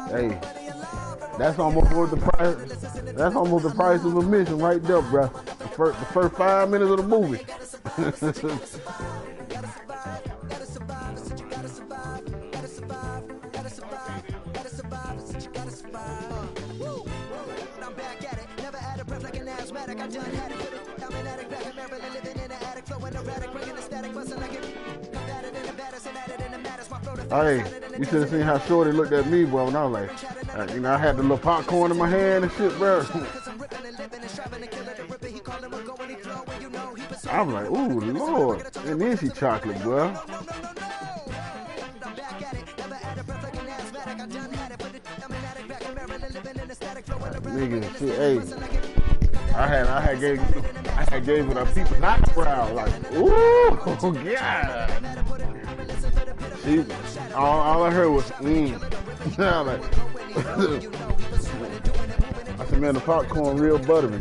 Hey, that's almost worth the price. That's almost the price of admission right there, bro. The first 5 minutes of the movie. Hey, you should have seen how Shorty looked at me, bro, when I was like, you know, I had the little popcorn in my hand and shit, bro. I was like, ooh, Lord. And then she chocolate, bro. Nigga, shit, hey. I had gave it a people's eyebrow, like, ooh, God. All I heard was, like, I said, man, the popcorn real buttery.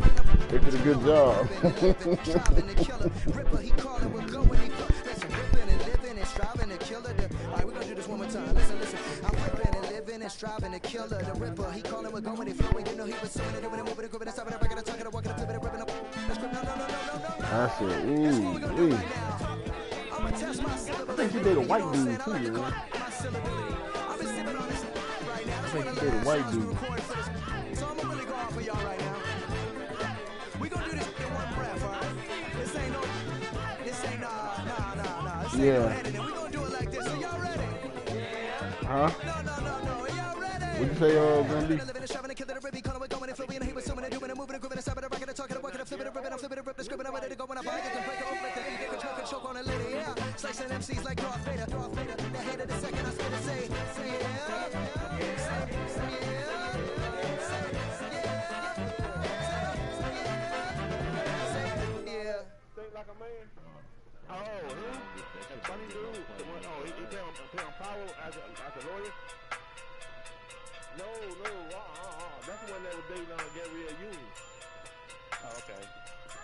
They did a good job. Striving to kill her, the ripper. He called him a going if you know he was swimming and moving and grooving and stopping and breaking and talking and walking up to the ripping up. I said, ooh. I think she did a white dude too, man. I think she did a white dude. So I'm gonna really go off for y'all right now. We gonna do this in one breath, alright? This ain't nah. This ain't no editing. We gonna do it like this. Are y'all ready? Huh? No. What'd you say, Gandhi? Think like a man? Oh, funny dude. He play on Power as a lawyer? No. That's the one that was dating on Gabrielle Union. Oh, okay.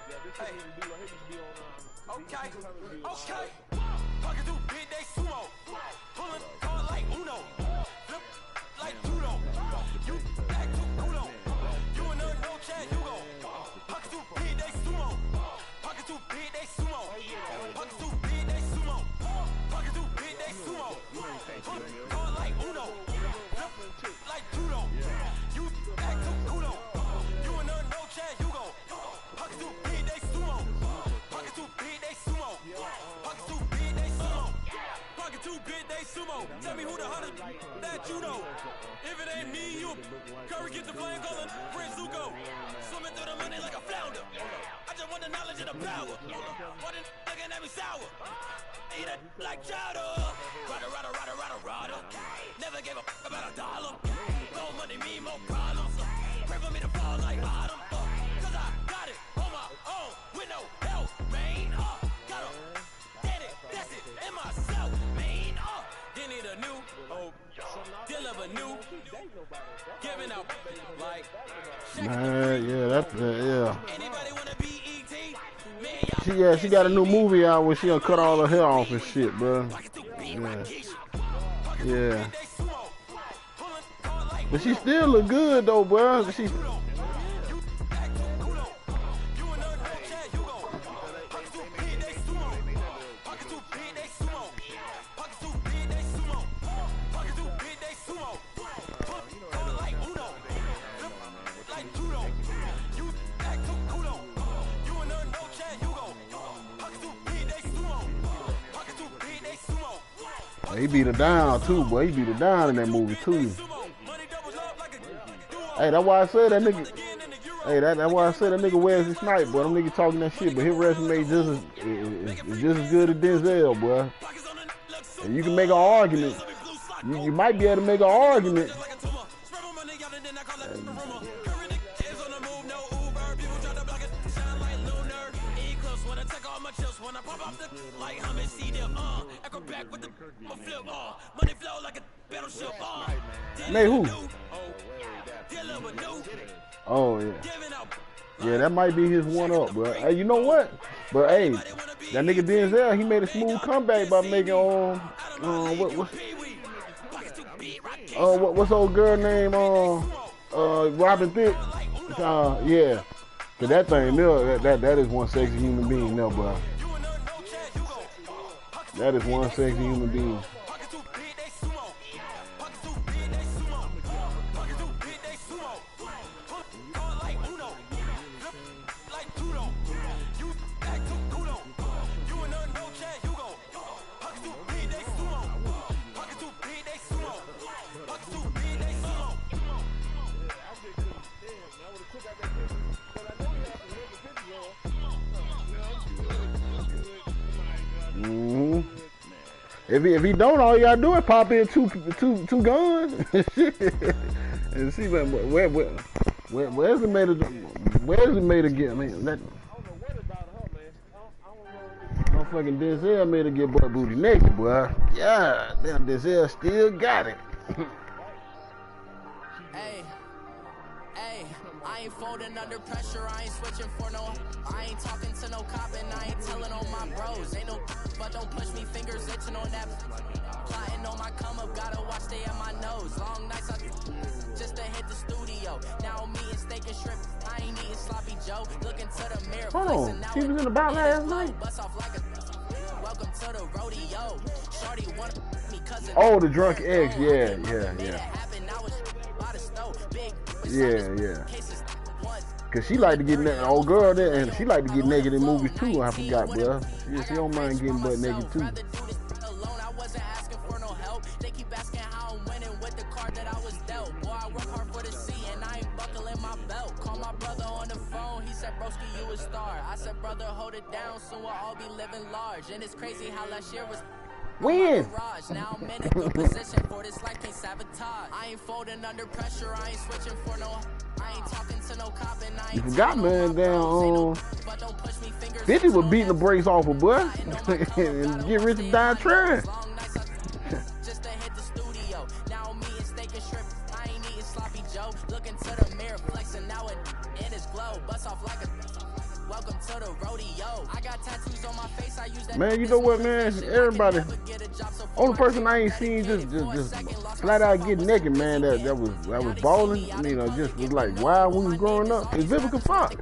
Yeah, this shit need to be like, he needs to be on, Okay. Fucking do big day sumo. Pulling card like Uno. Flip like judo. You back to Uno. You and her no chat, you go. Fucking do big day sumo. Fucking do big day sumo. Fucking do big day sumo. Fucking do big day sumo. Pulling card like Uno. Flip like judo. You back to Uno. You and her no chat, you go. Fucking do big day sumo. Fucking do big day sumo. Fucking do big day sumo. Fucking do big day sumo. Tell me who the hundred that you know. If it ain't me, you Curry get the flame calling Prince Zuko. Swimming through the money like a flounder. I just want the knowledge and the power. What in looking at me sour. Eat it like chowder. Rada. Never gave a about $1. No money, me, more problems. Pray for me to fall like bottom. Cause I got it on my own with no help, man. Got a daddy, that's it, and myself, man. They need a new hope. Deliver new. Giving out like. Yeah. Anybody wanna be E.T.? She got a new movie out where she gonna cut all her hair off and shit, bro. Yeah. But she still look good though, bro. He beat her down too, boy. He beat her down in that movie too. Hey, that's why I said that nigga. Hey, that's why I said that nigga Wesley Snipes, boy. Them niggas talking that shit, but his resume is just as good as Denzel, boy. And you can make an argument. You might be able to make an argument. Nate, who? Oh yeah. Yeah, that might be his one up, bro. Hey, you know what? But hey, that nigga Denzel, he made a smooth comeback by making what What's old girl name? Robin Thicke. Yeah. Cause that thing there, that is one sexy human being there, bro. That is one sexy human being. If he don't, all you gotta do is pop in two guns and see where's it made to get? I mean, that motherfucking Denzel made to get butt booty naked, boy. Yeah, damn, Denzel still got it. Hey, I ain't folding under pressure. I ain't switching for no. I ain't talking to no cop and I ain't telling on my bros. Ain't no, but don't push me, fingers itching on that. Plotting on my come up, gotta watch stay at my nose. Long nights just to hit the studio. Now I'm eating steak and shrimp. I ain't eating sloppy Joe. Looking to the mirror. Hold on, she was in the bout last night. Welcome to the rodeo. Shorty wanted me cousin. Oh, the drunk ex, yeah. Cause she like to get naked, old girl there, and she like to get naked in movies too. I forgot, bro. She don't mind getting butt naked too. I wasn't asking for no help. They keep asking how I'm winning with the card that I was dealt. Boy, I work hard for the C and I ain't buckling my belt. Call my brother on the phone. He said, broski, you a star. I said, brother, hold it down. Soon we'll all be living large. And it's crazy how last year was. When? Now I'm in a good position for this life, can't sabotage. I ain't folding under pressure, I ain't switching for no. I ain't talking to no cop and I ain't. You forgot, man, down 50 was beating the brakes off of boy and get rich and die trying. Just to hit the studio. Now I'm eating steak and shrimp. I ain't eating sloppy Joe. Looking to the mirror, flexing now it in his glow. Bust off like a. Welcome to the rodeo. I got tattoos on my face. I use that. Man, you know what, man? Everybody. Only person I ain't seen just flat out get naked, man. That was balling. I mean, just was like wild when we was growing up. Is Vivica Fox.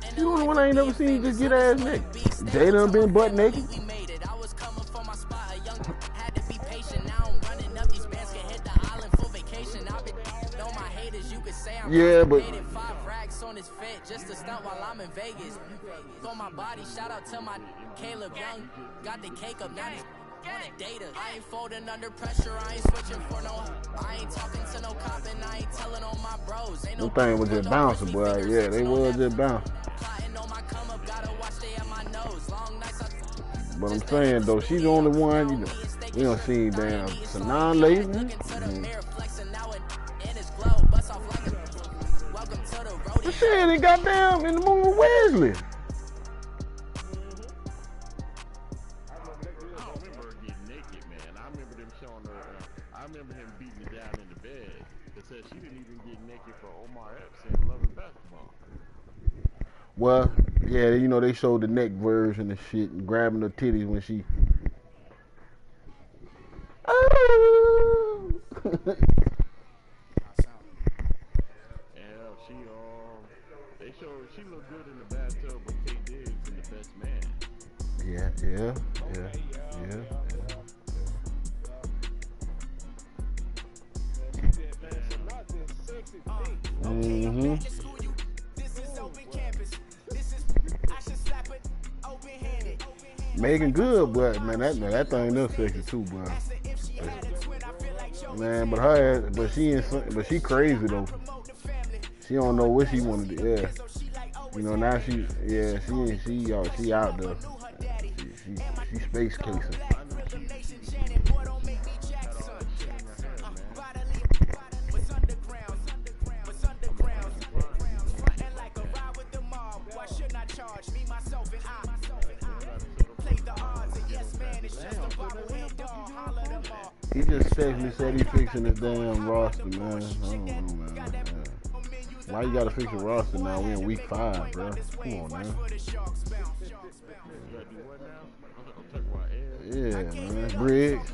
She's the only one I ain't never seen just get ass naked. Jay done been butt naked. Yeah, but. On his fit just to stunt while I'm in Vegas. On my body, shout out to my Caleb Young. Got the cake up, now he's on the data. I ain't folding under pressure, I ain't switching for no. I ain't talking to no cop and I ain't telling on my bros. Ain't no thing was just bouncing, boy. Yeah, they was just bouncing. But I'm saying though, she's the only one, you know. We don't see damn Sanan Layton. Shit, he got down in the movie Wesley. I remember her getting naked, man. I remember them showing her. I remember him beating her down in the bed. They said she didn't even get naked for Omar Epps in Love and Basketball. Well, yeah, you know they showed the neck version and shit, and grabbing her titties when she. Oh. They showed she looked good in the bathtub with Kate Diggs and the best man. Yeah. Megan good, but man, that thing looks sexy too, bro. Man, but she crazy though. She don't know what she wanted to. Yeah, you know now she out there. She space casing. He just texted me, said he fixing his damn roster, man. I don't know, man. Why you gotta fix your roster now? We in week 5, bro. Come on, man. Yeah, man. Briggs.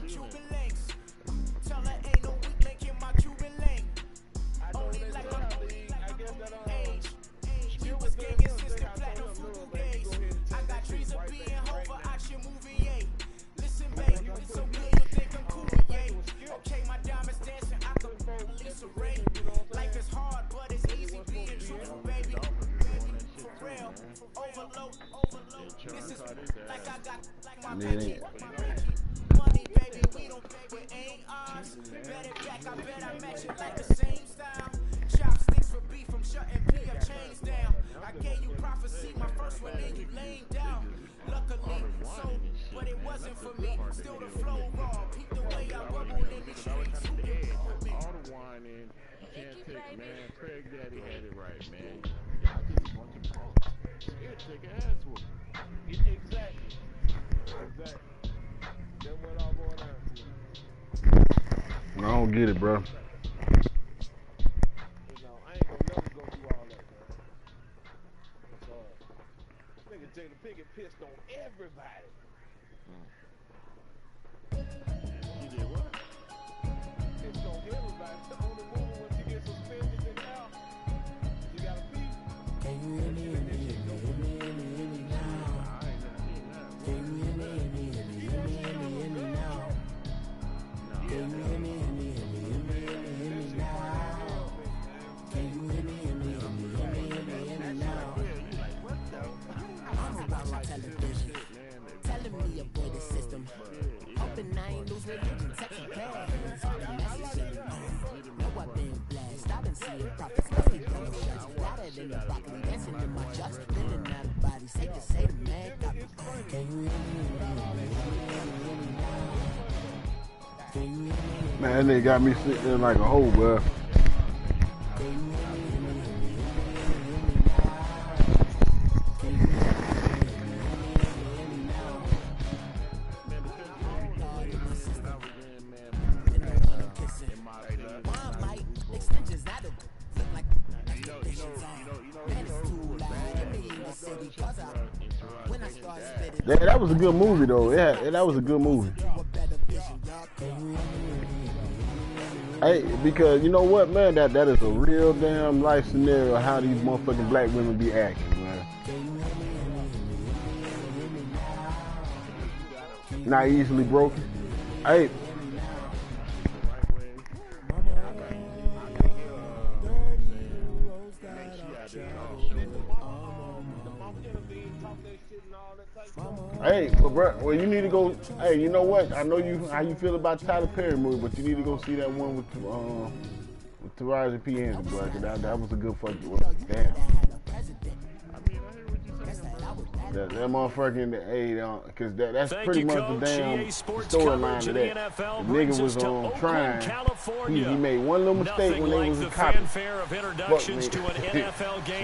Man. Money, baby, we don't pay with ain't ours. Bet it back, I bet I match it like the same style. Chopsticks for beef from shutting P.F. chains down. I gave you prophecy, my first one, then you laying down. Luckily, so, but it wasn't for me. Still the flow raw. Peep the way I bubble in the streets. All the wine in. You can't take, man. Craig Daddy had it right, man. Y'all just a bunch of punks. Scared to take ass whooping. Exactly. Exactly. That's what all boiled down to. I don't get it, bro. You know, I ain't gonna never go through all that, man. Nigga Jada Pinkett pissed on everybody. He did what? Pissed on everybody. The only movie when she gets suspended in hell, you gotta pee. Can you hear me? Hear me now? Can you hear me? Hear me now? Can you hear me? Hear me now? Can you hear me? Hear me now? I'm watching television, telling me avoid the system. Hoping I ain't lose religion, texting plans. The message in the mind. Know I've been blessed. I've been seeing prophets, mostly yellow shots. Flatter than the broccoli, dancing in my chucks. Feeling out of body, safe to say the man got me. Can you hear me now? Can you hear me? Man, that nigga got me sitting there like a hoe, bro. That was a good movie, though. Yeah, that was a good movie. Hey, because you know what, man? That is a real damn life scenario of how these motherfucking black women be acting, man. Not easily broken. Hey. Hey, well, you need to go. Hey, you know what? I know how you feel about the Tyler Perry movie, but you need to go see that one with Taraji P. Henry, bro. That was a good fucking one. Damn. That motherfucking, because that's pretty much the damn storyline of that. The nigga was trying. He made one little mistake when they was a cop.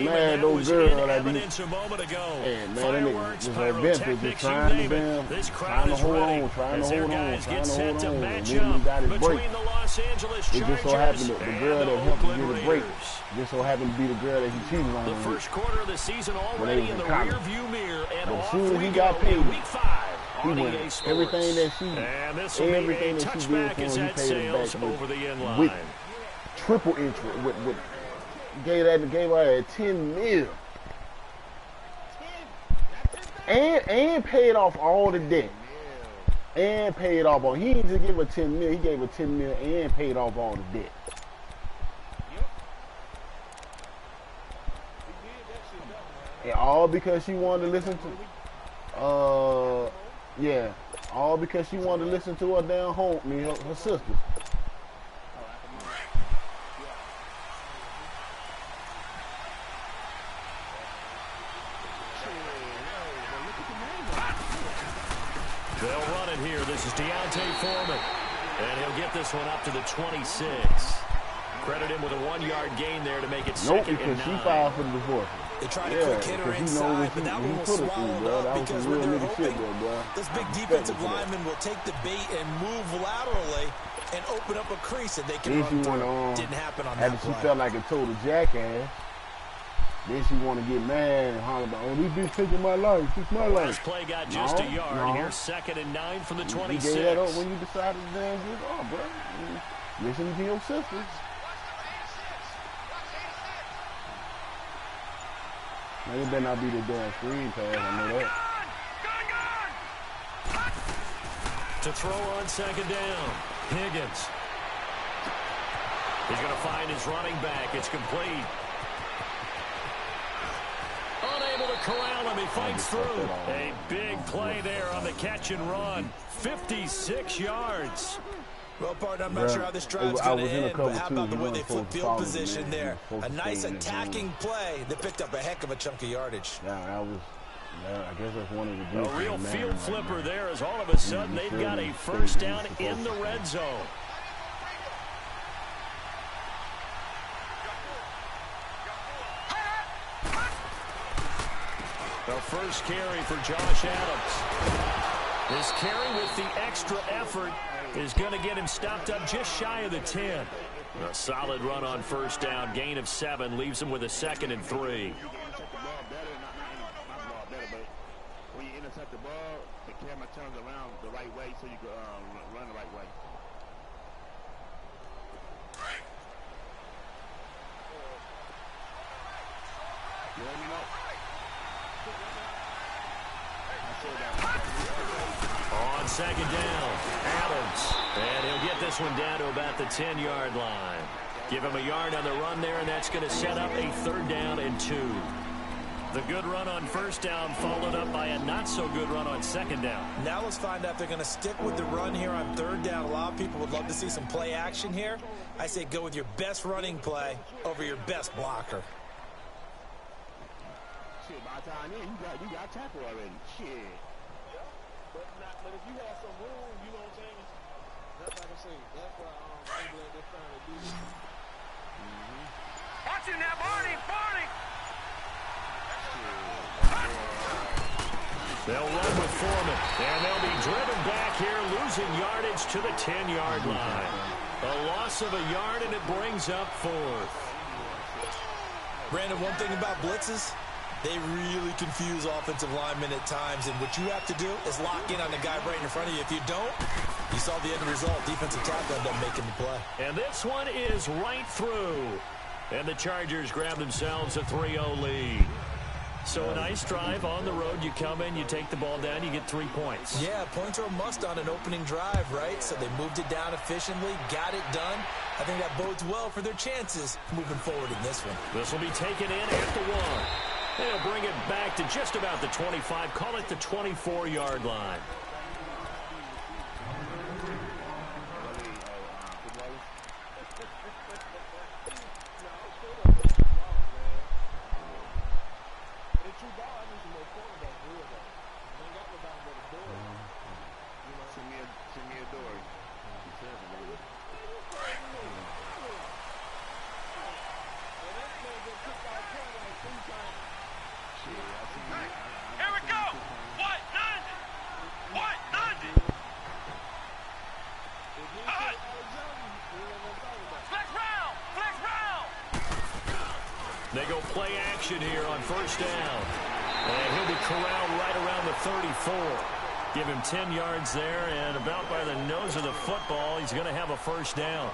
Man, those girls that be. Hey, man, that nigga was adventure, just trying to hold on. And then he got his break. It just so happened that the girl that helped him get a break just so happened to be the girl that he cheated on. The first quarter of the season already in the rear view mirror, and but as soon as he got paid, he went everything that she did for him, he paid her back with triple interest. With gave her 10 mil, and paid off all the debt, and paid off all. He didn't just give her 10 mil. He gave her 10 mil and paid off all the debt. And all because she wanted to listen to, all because she wanted to listen to her damn her sister. They'll run it here. This is Deontay Foreman, and he'll get this one up to the 26. Credit him with a 1-yard gain there to make it second and 9. Because she filed for the divorce. They tried to quick hit her inside, but that one was swallowed up because when they're hoping this big defensive lineman will take the bait and move laterally and open up a crease that they can run through. Didn't happen on that play. She felt like a total jackass. Then she want to get mad and holler about, this bitch taking my life. It's my life. Last play got just a yard. Here's second and 9 from the 26. You gave that up when you decided to damn get off, bro. Listen to your sisters. Now, you better not be the damn screen pass, I know that. To throw on second down, Higgins. He's going to find his running back. It's complete. Unable to corral him. He fights through. A big play there on the catch and run. 56 yards. Well, partner, I'm not sure how this drive's going to end, but how about the way they flip field position there? A nice attacking play that picked up a heck of a chunk of yardage. I guess that's one of the good. A real field flipper there as all of a sudden they've got a first down in the red zone. The first carry for Josh Adams. This carry with the extra effort is going to get him stopped up just shy of the 10. A solid run on first down. Gain of 7 leaves him with a 2nd and 3. When you intercept the ball, the camera turns around the right way so you can run the right way. You let me know? On second down, Adams. And he'll get this one down to about the 10-yard line. Give him a yard on the run there, and that's going to set up a 3rd down and 2. The good run on first down followed up by a not-so-good run on second down. Now let's find out if they're going to stick with the run here on 3rd down. A lot of people would love to see some play action here. I say go with your best running play over your best blocker. Shit, by the time you got tackle already. Shit. But if you have some room, you know what I'm saying? That's like I say. That's why England is trying to do this. Watching that, Barney! They'll run with Foreman, and they'll be driven back here, losing yardage to the 10-yard line. A loss of a yard, and it brings up 4th. Brandon, one thing about blitzes, they really confuse offensive linemen at times, and what you have to do is lock in on the guy right in front of you. If you don't, you saw the end result. Defensive tackle ended up making the play. And this one is right through. And the Chargers grab themselves a 3-0 lead. So a nice drive on the road. You come in, you take the ball down, you get 3 points. Yeah, points are a must on an opening drive, right? So they moved it down efficiently, got it done. I think that bodes well for their chances moving forward in this one. This will be taken in at the 1. They'll bring it back to just about the 25. Call it the 24-yard line. They go play action here on first down. And he'll be corralled right around the 34. Give him 10 yards there, and about by the nose of the football, he's going to have a first down.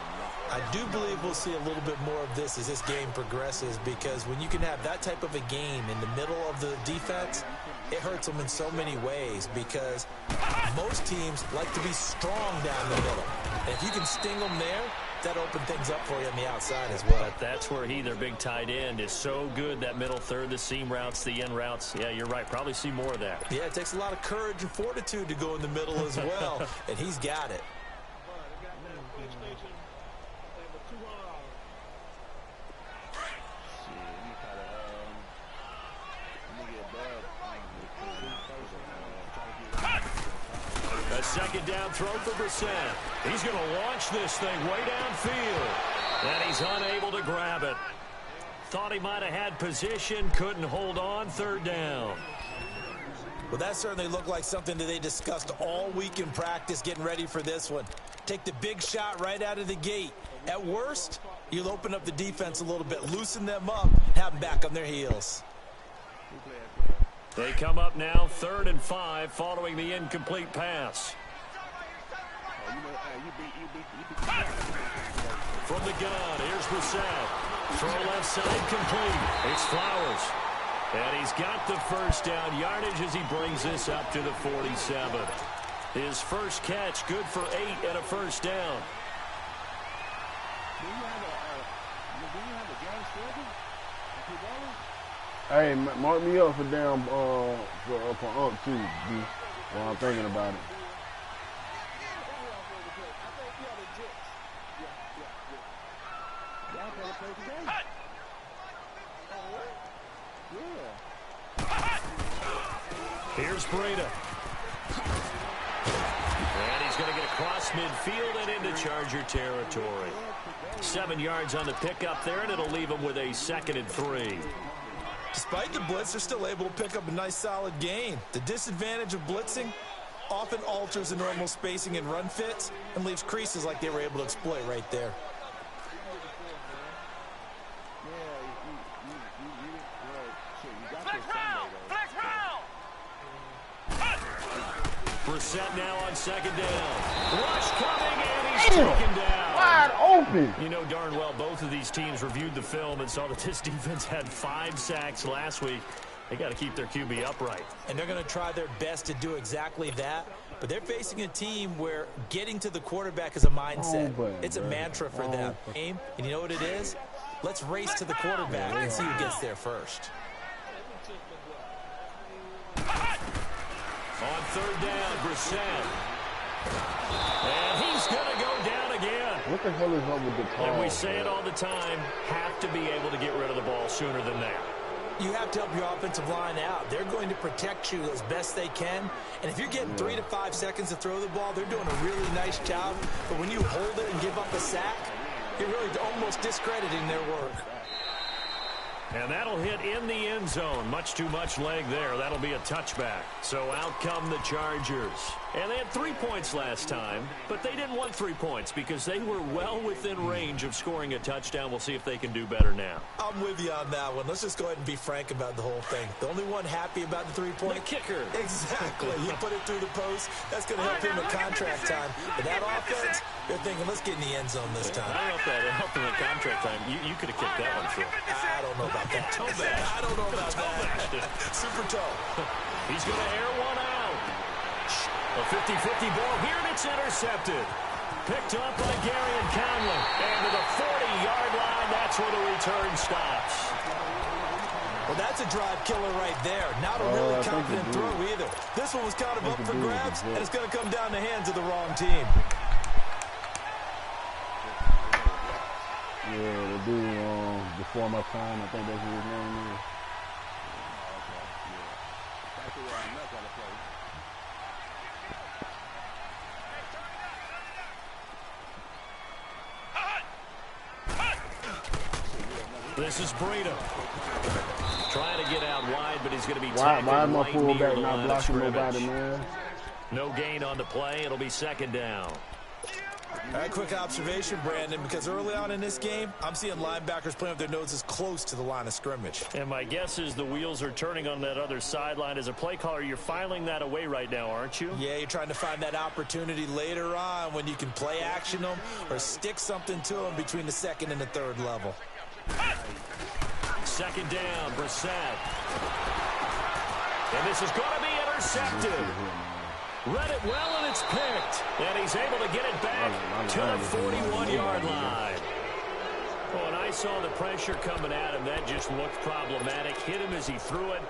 I do believe we'll see a little bit more of this as this game progresses, because when you can have that type of a game in the middle of the defense, it hurts them in so many ways, because most teams like to be strong down the middle. And if you can sting them there, that opens things up for you on the outside as well. But that's where their big tight end, is so good, that middle third, the seam routes, the in routes. Yeah, you're right. Probably see more of that. Yeah, it takes a lot of courage and fortitude to go in the middle as well, and he's got it. A second down throw for Brissett. He's going to launch this thing way downfield. And he's unable to grab it. Thought he might have had position, couldn't hold on. Third down. Well, that certainly looked like something that they discussed all week in practice getting ready for this one. Take the big shot right out of the gate. At worst, you'll open up the defense a little bit, loosen them up, have them back on their heels. They come up now 3rd and 5 following the incomplete pass. From the gun, here's Brissett. Throw left side complete. It's Flowers. And he's got the first down yardage as he brings this up to the 47. His first catch, good for 8 and a first down. Hey, mark me up for damn for Unc too, B. While I'm thinking about it. Here's Breda. And he's going to get across midfield and into Charger territory. 7 yards on the pickup there, and it'll leave him with a 2nd and 3. Despite the blitz, they're still able to pick up a nice solid gain. The disadvantage of blitzing often alters the normal spacing and run fits and leaves creases like they were able to exploit right there. Brissett now on 2nd down. Rush coming, and he's taken down. Wide open. You know darn well both of these teams reviewed the film and saw that this defense had 5 sacks last week. They got to keep their QB upright. And they're going to try their best to do exactly that. But they're facing a team where getting to the quarterback is a mindset. It's a mantra for them. And you know what it is? Let's race to the quarterback and see who gets there first. On 3rd down, Brissett. And he's going to go down again. What the hell is up with the call? And we say it all the time, have to be able to get rid of the ball sooner than that. You have to help your offensive line out. They're going to protect you as best they can. And if you're getting 3 to 5 seconds to throw the ball, they're doing a really nice job. But when you hold it and give up a sack, you're really almost discrediting their work. And that'll hit in the end zone. Much too much leg there. That'll be a touchback. So out come the Chargers. And they had 3 points last time, but they didn't want 3 points because they were well within range of scoring a touchdown. We'll see if they can do better now. I'm with you on that one. Let's just go ahead and be frank about the whole thing. The only one happy about the 3-point? The kicker. Exactly. He put it through the post. That's going to help him at contract time. But that offense, they're thinking, let's get in the end zone this time. I don't know if that helped him at contract time. You could have kicked that one through. I don't know about that. Toe bash. I don't know about that. Super toe. He's going to air one out. A 50-50 ball here, and it's intercepted. Picked up by Gary and Conley. And to the 40-yard line, that's where the return stops. Well, that's a drive killer right there. Not a really confident throw either. This one was kind of up for grabs, and it's going to come down the hands of the wrong team. Yeah, the dude before my time, I think that's what his name is. This is Breda. Trying to get out wide, but he's going to be why tackled is my right fullback near the not line of blocking scrimmage. nobody, man? No gain on the play. It'll be 2nd down. All right, quick observation, Brandon, because early on in this game, I'm seeing linebackers playing with their noses close to the line of scrimmage. And my guess is the wheels are turning on that other sideline. As a play caller, you're filing that away right now, aren't you? Yeah, you're trying to find that opportunity later on when you can play action them or stick something to them between the 2nd and the 3rd level. 2nd down, Brissett. And this is going to be intercepted. Read it well, and it's picked. And he's able to get it back to the 41-yard line. Oh, and I saw the pressure coming at him. That just looked problematic. Hit him as he threw it,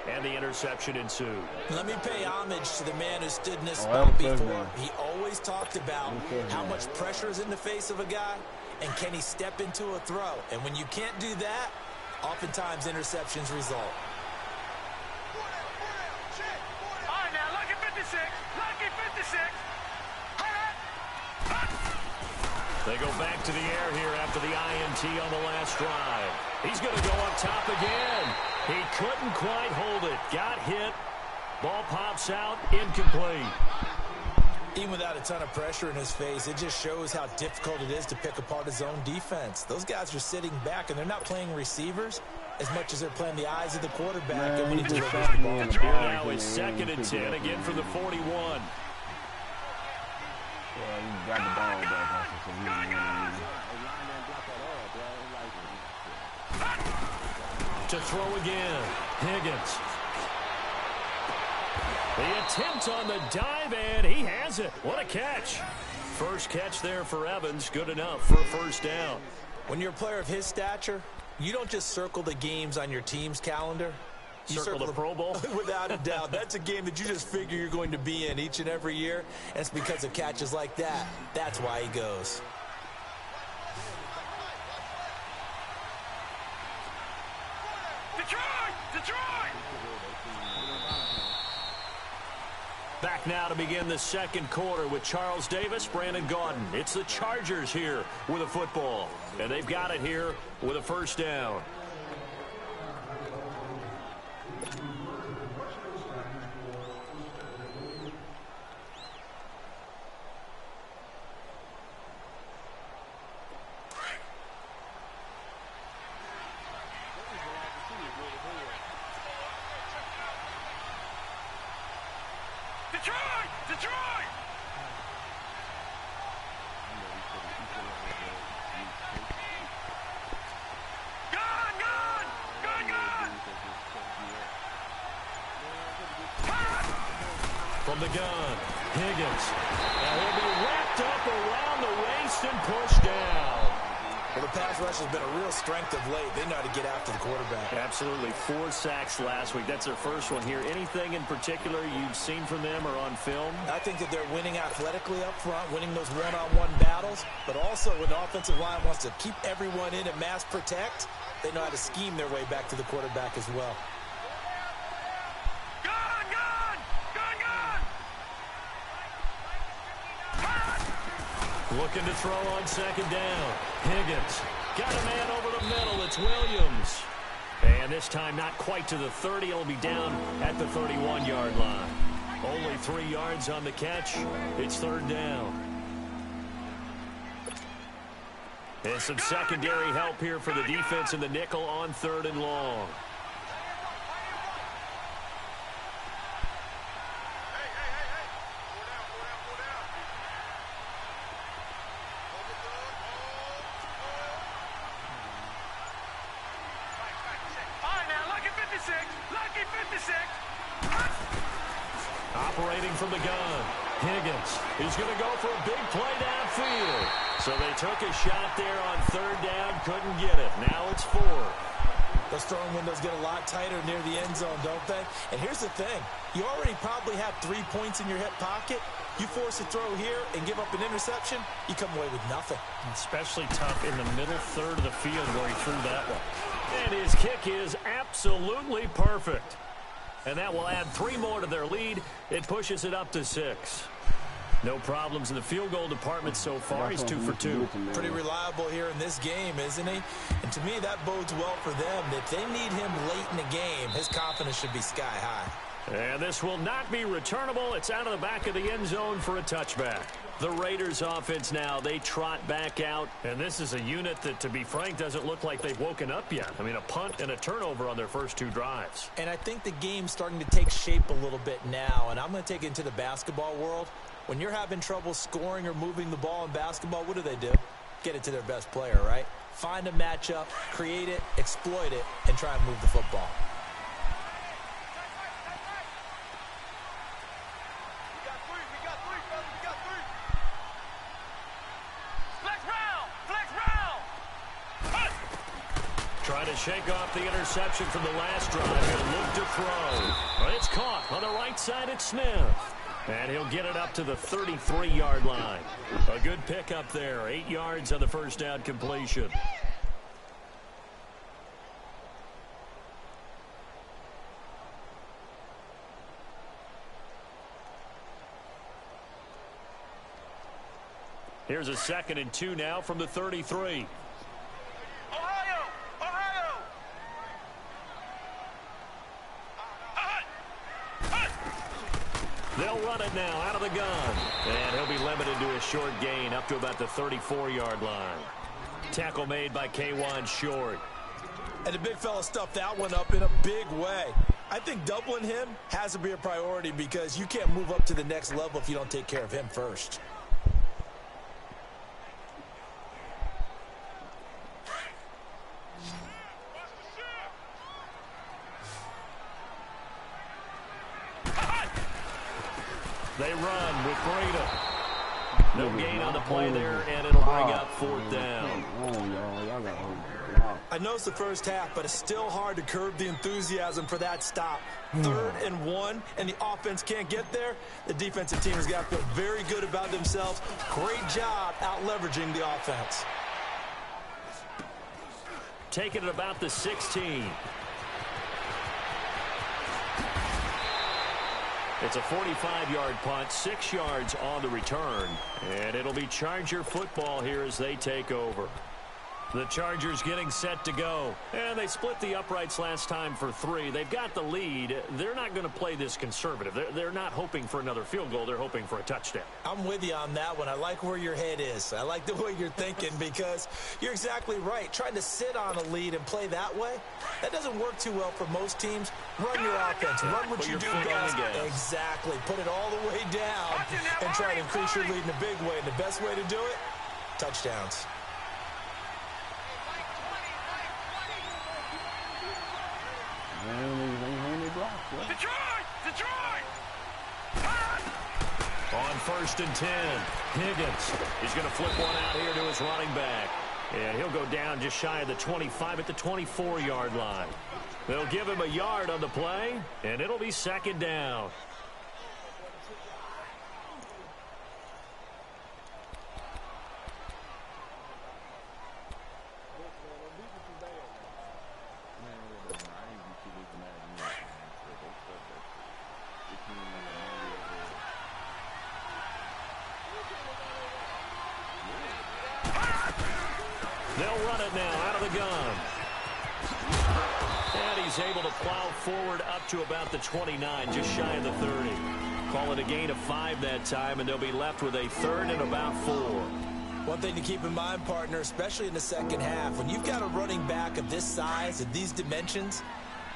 and the interception ensued. Let me pay homage to the man who stood in this spot before. He always talked about how much pressure is in the face of a guy, and can he step into a throw. And when you can't do that, oftentimes interceptions result. They go back to the air here after the INT on the last drive. He's going to go up top again. He couldn't quite hold it. Got hit. Ball pops out. Incomplete. Even without a ton of pressure in his face, it just shows how difficult it is to pick apart his own defense. Those guys are sitting back, and they're not playing receivers as much as they're playing the eyes of the quarterback. Man, and when he delivers the ball. Now is 2nd and 10 again from the 41. Well, he got the ball back, so he to throw again. Higgins. The attempt on the dive, and he has it. What a catch. First catch there for Evans. Good enough for a 1st down. When you're a player of his stature, You don't just circle the games on your team's calendar. You circle the Pro Bowl? Without a doubt. That's a game that you just figure you're going to be in each and every year. And it's because of catches like that. That's why he goes. Detroit! Back now to begin the second quarter with Charles Davis, Brandon Gaudin. It's the Chargers here with a football. And they've got it here with a first down. Detroit! From the gun, Higgins. And he'll be wrapped up around the waist and pushed down. Well, the pass rush has been a real strength of late. They know how to get after the quarterback. Absolutely. 4 sacks last week. That's their first one here. Anything in particular you've seen from them or on film? I think that they're winning athletically up front, winning those one-on-one battles, but also when the offensive line wants to keep everyone in and mass protect, they know how to scheme their way back to the quarterback as well. Looking to throw on second down. Higgins got a man over the middle. It's Williams. And this time not quite to the 30. It'll be down at the 31-yard line. Only 3 yards on the catch. It's third down. And some secondary help here for the defense in the nickel on 3rd and long. Operating from the gun, Higgins is going to go for a big play downfield. So they took a shot there on 3rd down, couldn't get it. Now it's 4. Those throwing windows get a lot tighter near the end zone, don't they? And here's the thing. You already probably have 3 points in your hip pocket. You force a throw here and give up an interception, you come away with nothing. Especially tough in the middle third of the field where he threw that one. And his kick is absolutely perfect. And that will add 3 more to their lead. It pushes it up to 6. No problems in the field goal department so far. He's 2 for 2. Pretty reliable here in this game, isn't he? And to me, that bodes well for them. If they need him late in the game, his confidence should be sky high. And this will not be returnable. It's out of the back of the end zone for a touchback. The Raiders offense now, they trot back out. And this is a unit that, to be frank, doesn't look like they've woken up yet. I mean, a punt and a turnover on their first 2 drives. And I think the game's starting to take shape a little bit now. And I'm going to take it into the basketball world. When you're having trouble scoring or moving the ball in basketball, what do? Get it to their best player, right? Find a matchup, create it, exploit it, and try and move the football. Trying to shake off the interception from the last drive. He'll look to throw. But it's caught on the right side at Smith. And he'll get it up to the 33-yard line. A good pickup there. 8 yards on the first down completion. Here's a 2nd and 2 now from the 33. They'll run it now out of the gun. And he'll be limited to a short gain up to about the 34-yard line. Tackle made by K1 Short. And the big fella stuffed that one up in a big way. I think doubling him has to be a priority because you can't move up to the next level if you don't take care of him first. They run with Breda. No gain on the play there, and it'll bring up 4th down. I know it's the first half, but it's still hard to curb the enthusiasm for that stop. 3rd and 1, and the offense can't get there. The defensive team has got to feel very good about themselves. Great job out-leveraging the offense. Taking it about the 16. It's a 45-yard punt, 6 yards on the return. And it'll be Charger football here as they take over. The Chargers getting set to go. And they split the uprights last time for 3. They've got the lead. They're not going to play this conservative. They're not hoping for another field goal. They're hoping for a touchdown. I'm with you on that one. I like where your head is. I like the way you're thinking because you're exactly right. Trying to sit on a lead and play that way, that doesn't work too well for most teams. Run your offense. Run what you do best. Exactly. Put it all the way down and try to increase your lead in a big way. And the best way to do it, touchdowns. Detroit! On 1st and 10, Higgins. He's going to flip one out here to his running back. And he'll go down just shy of the 25 at the 24-yard line. They'll give him a yard on the play, and it'll be 2nd down. They'll run it now out of the gun. And he's able to plow forward up to about the 29, just shy of the 30. Call it a gain of 5 that time, and they'll be left with a 3rd and about 4. One thing to keep in mind, partner, especially in the second half, when you've got a running back of this size and these dimensions,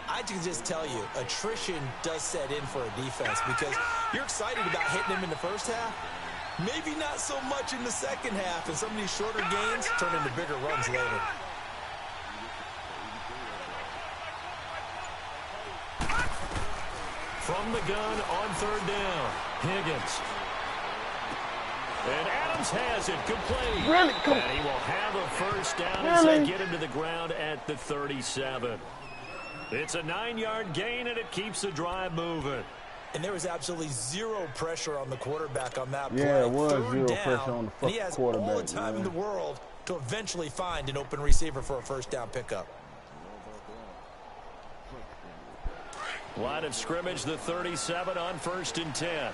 I can just tell you, attrition does set in for a defense because you're excited about hitting him in the first half. Maybe not so much in the second half, and some of these shorter gains turn into bigger runs later. From the gun on 3rd down, Higgins. And Adams has it complete. Really? And he will have a 1st down as they get him to the ground at the 37. It's a 9-yard gain, and it keeps the drive moving. And there was absolutely zero pressure on the quarterback on that play. Yeah, it was 3rd zero down, pressure on the and he has quarterback. all the time in the world to eventually find an open receiver for a 1st down pickup. Line of scrimmage, the 37 on 1st and 10.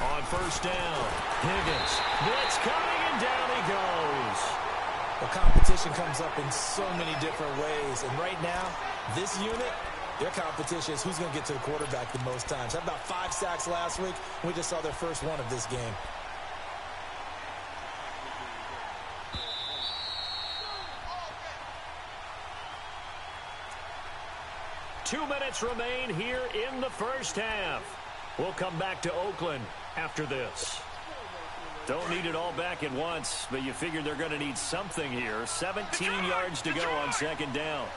On 1st down, Higgins. Blitz coming, and down he goes. Well, competition comes up in so many different ways. And right now, this unit, their competition is who's going to get to the quarterback the most times. Had about 5 sacks last week. We just saw their first one of this game. Two minutes remain here in the first half. We'll come back to Oakland after this. Don't need it all back at once, but you figure they're going to need something here. 17 yards to go on 2nd down.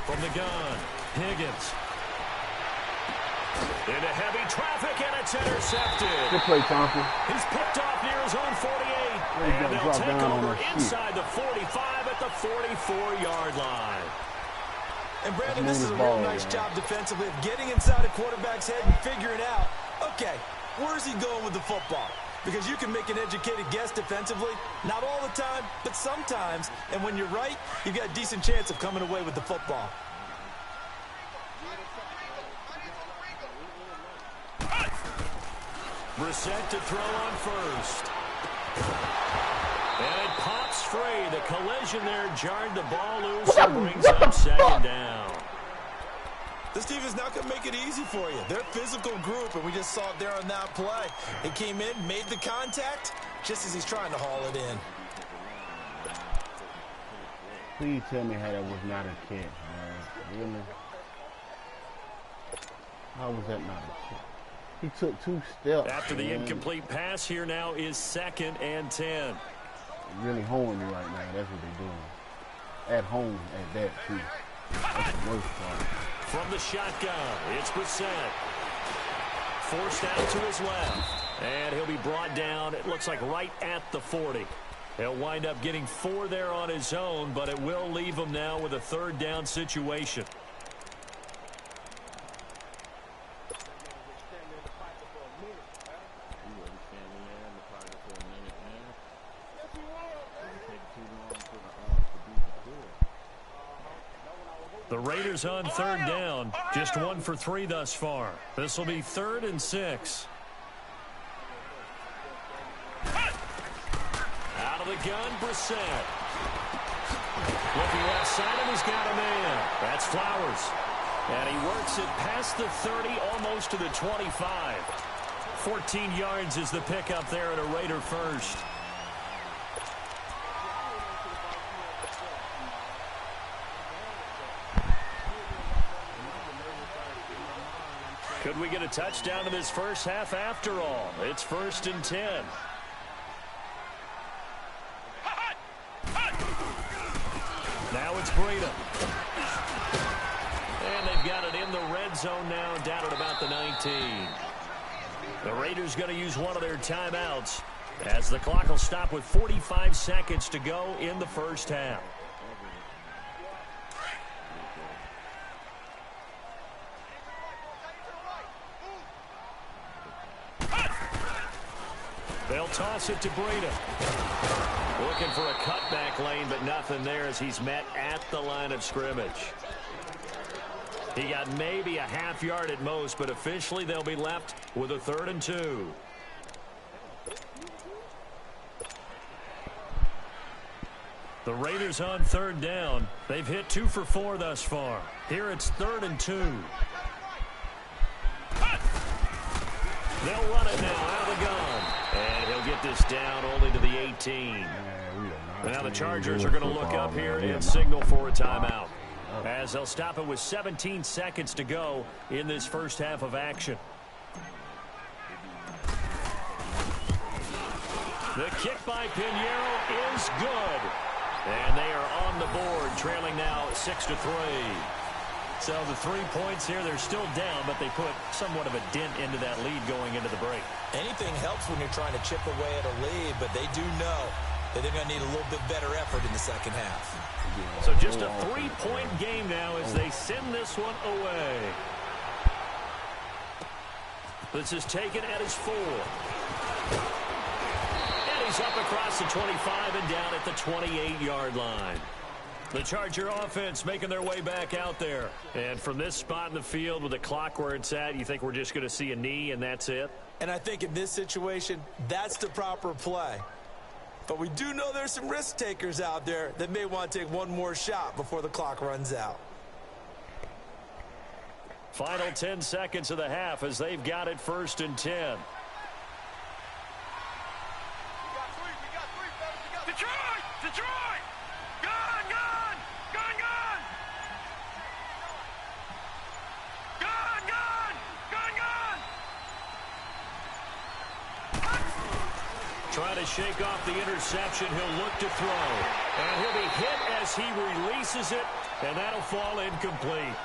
From the gun, Higgins. Into heavy traffic, and it's intercepted. Good play, Thompson. He's picked off near his own 48. And they'll take over inside the 45 at the 44-yard line. And, Brandon, this is a real nice job defensively of getting inside a quarterback's head and figuring out, okay, where's he going with the football? Because you can make an educated guess defensively, not all the time, but sometimes. And when you're right, you've got a decent chance of coming away with the football. Brissett to throw on 1st. And it pops free. The collision there jarred the ball loose and brings up 2nd down. This team is not going to make it easy for you. They're a physical group, and we just saw it there on that play. He came in, made the contact, just as he's trying to haul it in. Please tell me how that was not a catch, man. Really? How was that not a catch? He took 2 steps. After the incomplete pass, here now is 2nd and 10. They're really holding me right now. That's what they're doing. At home, at that, too. That's the worst part. from the shotgun. It's Brissett. Forced out to his left. And he'll be brought down, it looks like right at the 40. He'll wind up getting 4 there on his own, but it will leave him now with a third down situation. The Raiders on third down, just 1 for 3 thus far. This will be 3rd and 6. Out of the gun, Brissett. Looking left side, and he's got a man. That's Flowers. And he works it past the 30, almost to the 25. 14 yards is the pickup there at a Raider first. Could we get a touchdown in this first half after all? It's 1st and 10. Now it's Breida. And they've got it in the red zone now, down at about the 19. The Raiders going to use one of their timeouts as the clock will stop with 45 seconds to go in the first half. They'll toss it to Breida. Looking for a cutback lane, but nothing there as he's met at the line of scrimmage. He got maybe a half yard at most, but officially they'll be left with a 3rd and 2. The Raiders on third down. They've hit 2 for 4 thus far. Here it's 3rd and 2. They'll run it now out of the gun. And he'll get this down only to the 18. Now the Chargers are going to look up here and signal for a timeout, as they'll stop it with 17 seconds to go in this first half of action. The kick by Pinheiro is good. And they are on the board, trailing now 6-3. So the 3 points here, they're still down, but they put somewhat of a dent into that lead going into the break. Anything helps when you're trying to chip away at a lead, but they do know that they're going to need a little bit better effort in the second half. So just a 3-point game now as they send this one away. This is taken at his 4. And he's up across the 25 and down at the 28-yard line. The Charger offense making their way back out there. And from this spot in the field with the clock where it's at, you think we're just going to see a knee and that's it? And I think in this situation, that's the proper play. But we do know there's some risk takers out there that may want to take one more shot before the clock runs out. Final 10 seconds of the half as they've got it 1st and 10. Detroit! Detroit! Gun! Gun! Gun! Gun! Gun! Gun! Gun! Gun! Trying to shake off the interception. He'll look to throw. And he'll be hit as he releases it, and that'll fall incomplete.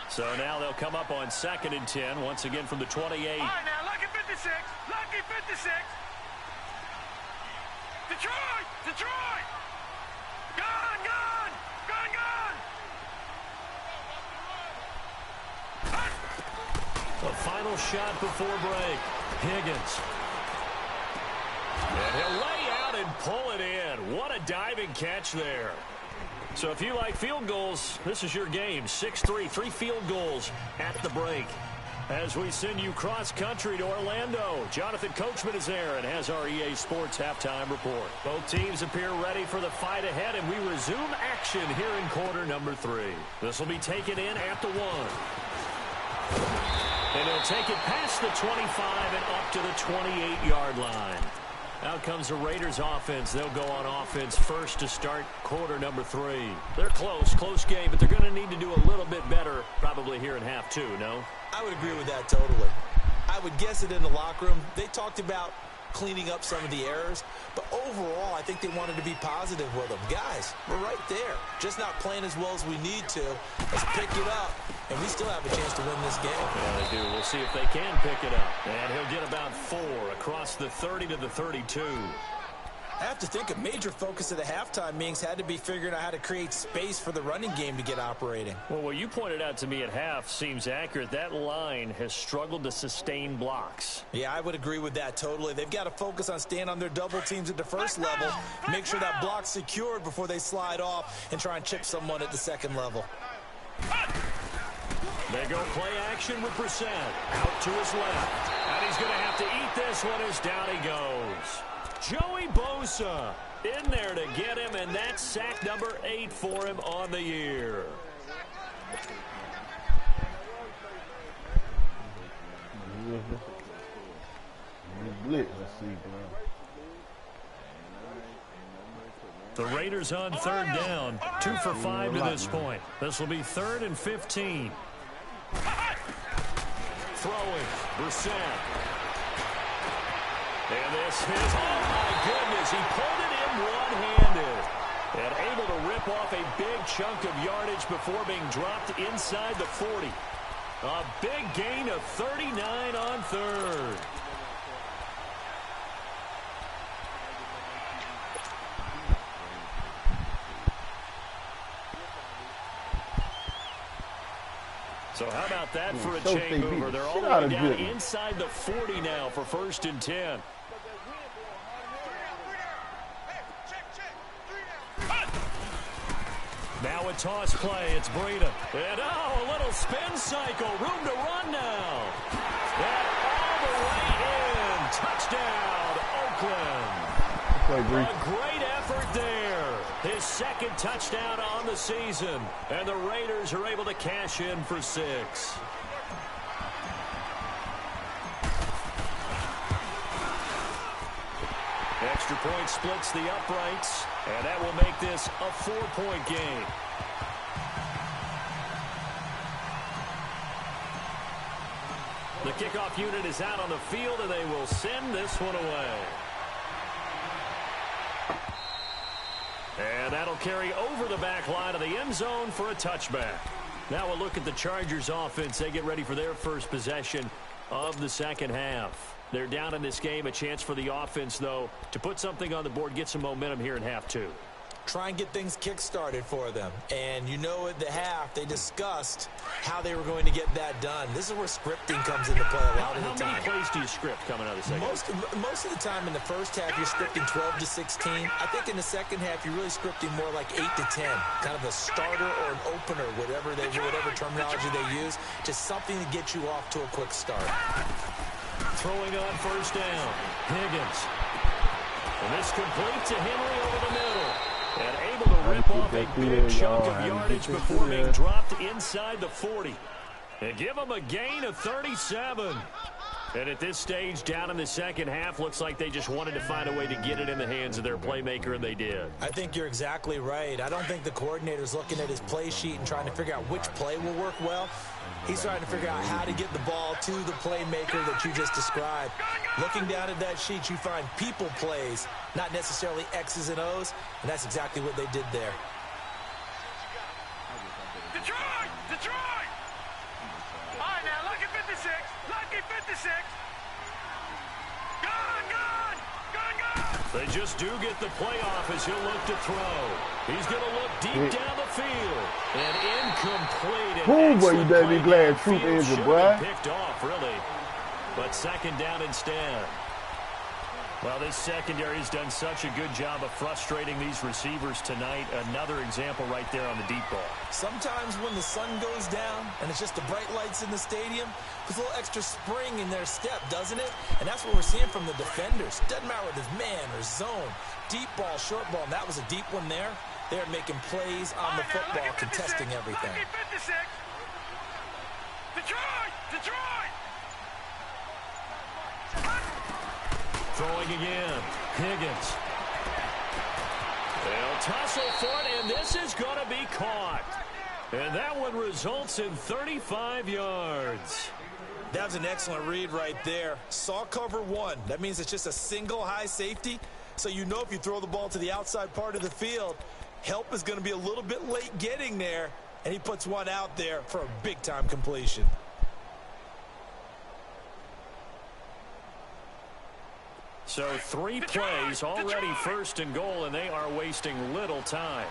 So now they'll come up on 2nd and 10, once again from the 28. All right, now, lucky 56. Lucky 56. Detroit! Detroit! Gun! Gun! Gun! Gun! The final shot before break. Higgins. And he'll lay out and pull it in. What a diving catch there. So if you like field goals, this is your game. 6-3, 3 field goals at the break. As we send you cross-country to Orlando, Jonathan Coachman is there and has our EA Sports halftime report. Both teams appear ready for the fight ahead, and we resume action here in quarter number 3. This will be taken in at the 1. And he'll take it past the 25 and up to the 28-yard line. Out comes the Raiders offense. They'll go on offense first to start quarter number 3. They're close game, but they're going to need to do a little bit better probably here in half 2, no? I would agree with that totally. I would guess it in the locker room. They talked about cleaning up some of the errors. But overall, I think they wanted to be positive with them. Guys, we're right there. Just not playing as well as we need to. Let's pick it up, and we still have a chance to win this game. Yeah, they do. We'll see if they can pick it up. And he'll get about 4 across the 30 to the 32. I have to think a major focus of the halftime meetings had to be figuring out how to create space for the running game to get operating. Well, what you pointed out to me at half seems accurate. That line has struggled to sustain blocks. Yeah, I would agree with that totally. They've got to focus on staying on their double teams at the first level, make sure that block's secured before they slide off and try and chip someone at the second level. They go play action with Brissett. Out to his left. And he's going to have to eat this one as down he goes. Joey Bosa in there to get him, and that's sack number 8 for him on the year. Let's see, bro. The Raiders on 3rd down, 2 for 5 to this point. This will be 3rd and 15. Throwing, Brissett. And this is, oh my goodness, he pulled it in one-handed. And able to rip off a big chunk of yardage before being dropped inside the 40. A big gain of 39 on 3rd. So how about that for a chain mover? They're all the way down inside the 40 now for 1st and 10. Now a toss play. It's Breida. And oh, a little spin cycle. Room to run now. And all the way in. Touchdown, Oakland. A great effort there. His 2nd touchdown on the season. And the Raiders are able to cash in for 6. Extra point splits the uprights, and that will make this a 4-point game. The kickoff unit is out on the field, and they will send this one away. And that'll carry over the back line of the end zone for a touchback. Now we'll look at the Chargers offense. They get ready for their first possession of the second half. They're down in this game. A chance for the offense, though, to put something on the board, get some momentum here in half 2. Try and get things kick-started for them. And you know at the half, they discussed how they were going to get that done. This is where scripting comes into play a lot of the time. How many plays do you script coming out of the second half? Most of the time in the first half, you're scripting 12 to 16. I think in the second half, you're really scripting more like 8 to 10. Kind of a starter or an opener, whatever terminology they use. Just something to get you off to a quick start. Throwing on 1st down. Higgins. And this complete to Henry over the middle. And able to rip off a big chunk of yardage before being dropped inside the 40. And give them a gain of 37. And at this stage, down in the second half, looks like they just wanted to find a way to get it in the hands of their playmaker, and they did. I think you're exactly right. I don't think the coordinator's looking at his play sheet and trying to figure out which play will work well. He's trying to figure out how to get the ball to the playmaker that you just described. Looking down at that sheet, you find people plays, not necessarily X's and O's, and that's exactly what they did there. Detroit! Detroit! All right, now, lucky 56. Lucky 56. They just do get the playoff as he'll look to throw. He's going to look deep down the field. And incomplete. Boom, boy, you better be glad Truth injured, boy. Picked off, really. But 2nd down instead. Well, this secondary has done such a good job of frustrating these receivers tonight. Another example right there on the deep ball. Sometimes when the sun goes down and it's just the bright lights in the stadium, there's a little extra spring in their step, doesn't it? And that's what we're seeing from the defenders. Doesn't matter whether it's man or zone. Deep ball, short ball, and that was a deep one there. They're making plays on the football, contesting everything. Detroit! Detroit! Throwing again. Higgins. They'll tussle for it, and this is going to be caught. And that one results in 35 yards. That was an excellent read right there. Saw cover one. That means it's just a single high safety. So you know if you throw the ball to the outside part of the field, help is going to be a little bit late getting there. And he puts one out there for a big-time completion. So 3 plays, already first and goal, and they are wasting little time.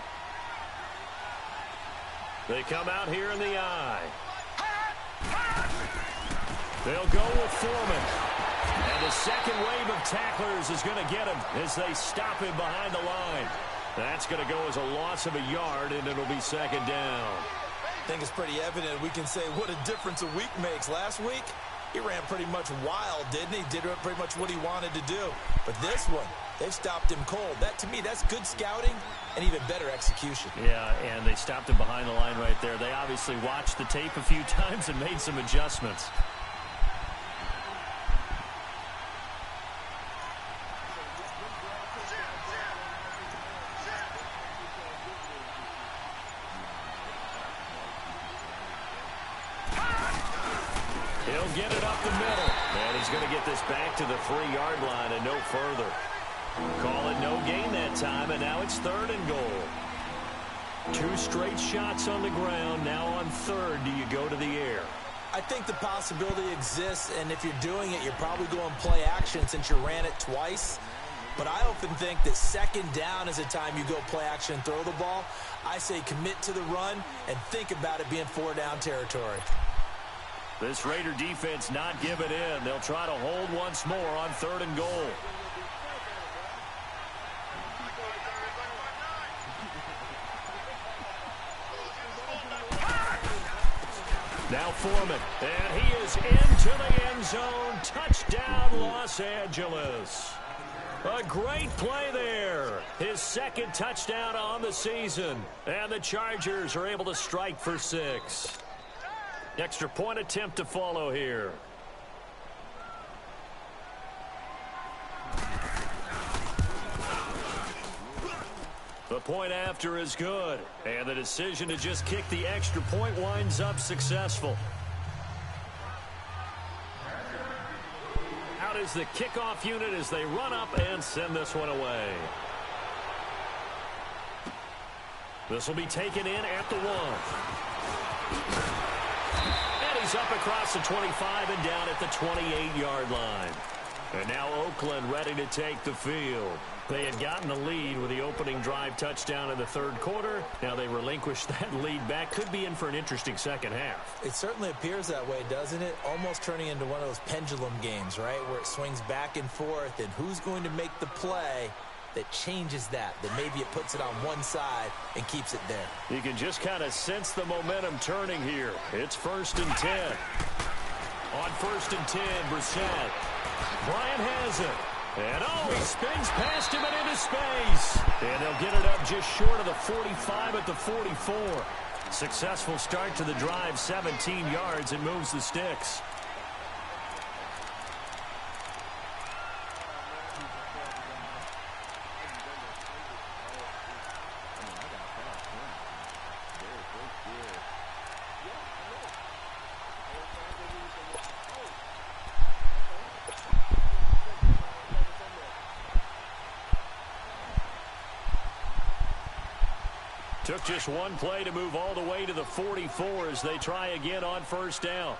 They come out here in the I. They'll go with Foreman. And the second wave of tacklers is going to get him as they stop him behind the line. That's going to go as a loss of a yard, and it'll be second down. I think it's pretty evident. We can say what a difference a week makes. Last week, he ran pretty much wild, didn't he? Did pretty much what he wanted to do. But this one, they've stopped him cold. That, to me, that's good scouting and even better execution. Yeah, and they stopped him behind the line right there. They obviously watched the tape a few times and made some adjustments. He'll get it up the middle. And he's going to get this back to the 3-yard line and no further. Call it no gain that time, and now it's third and goal. 2 straight shots on the ground. Now on third, do you go to the air? I think the possibility exists, and if you're doing it, you're probably going play action since you ran it twice. But I often think that second down is a time you go play action and throw the ball. I say commit to the run and think about it being 4-down territory. This Raider defense not giving in. They'll try to hold once more on third and goal. Now Foreman, and he is into the end zone. Touchdown, Los Angeles. A great play there. His second touchdown on the season. And the Chargers are able to strike for 6. Extra point attempt to follow here. The point after is good. And the decision to just kick the extra point winds up successful. Out is the kickoff unit as they run up and send this one away. This will be taken in at the 1. He's up across the 25 and down at the 28-yard line. And now Oakland ready to take the field. They had gotten the lead with the opening drive touchdown in the third quarter. Now they relinquished that lead back. Could be in for an interesting second half. It certainly appears that way, doesn't it? Almost turning into one of those pendulum games, right? Where it swings back and forth, and who's going to make the play that changes that maybe it puts it on one side and keeps it there. You can just kind of sense the momentum turning here. It's 1st and 10. On 1st and 10, Brissett. Bryant has it. And he spins past him and into space. And they'll get it up just short of the 45 at the 44. Successful start to the drive, 17 yards, and moves the sticks. Took just one play to move all the way to the 44 as they try again on 1st down.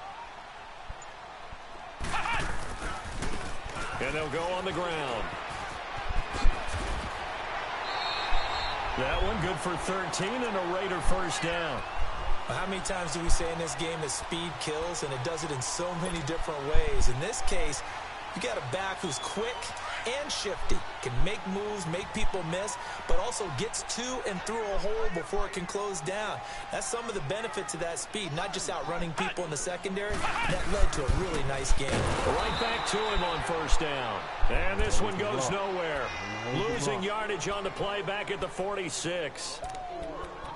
And they'll go on the ground. That one good for 13 and a Raider 1st down. How many times do we say in this game that speed kills, and it does it in so many different ways? In this case, you got a back who's quick and shifty, can make moves, make people miss, but also gets to and through a hole before it can close down. That's some of the benefits of that speed, not just outrunning people in the secondary. That led to a really nice game. Right back to him on 1st down. And this one goes nowhere. Losing yardage on the play back at the 46.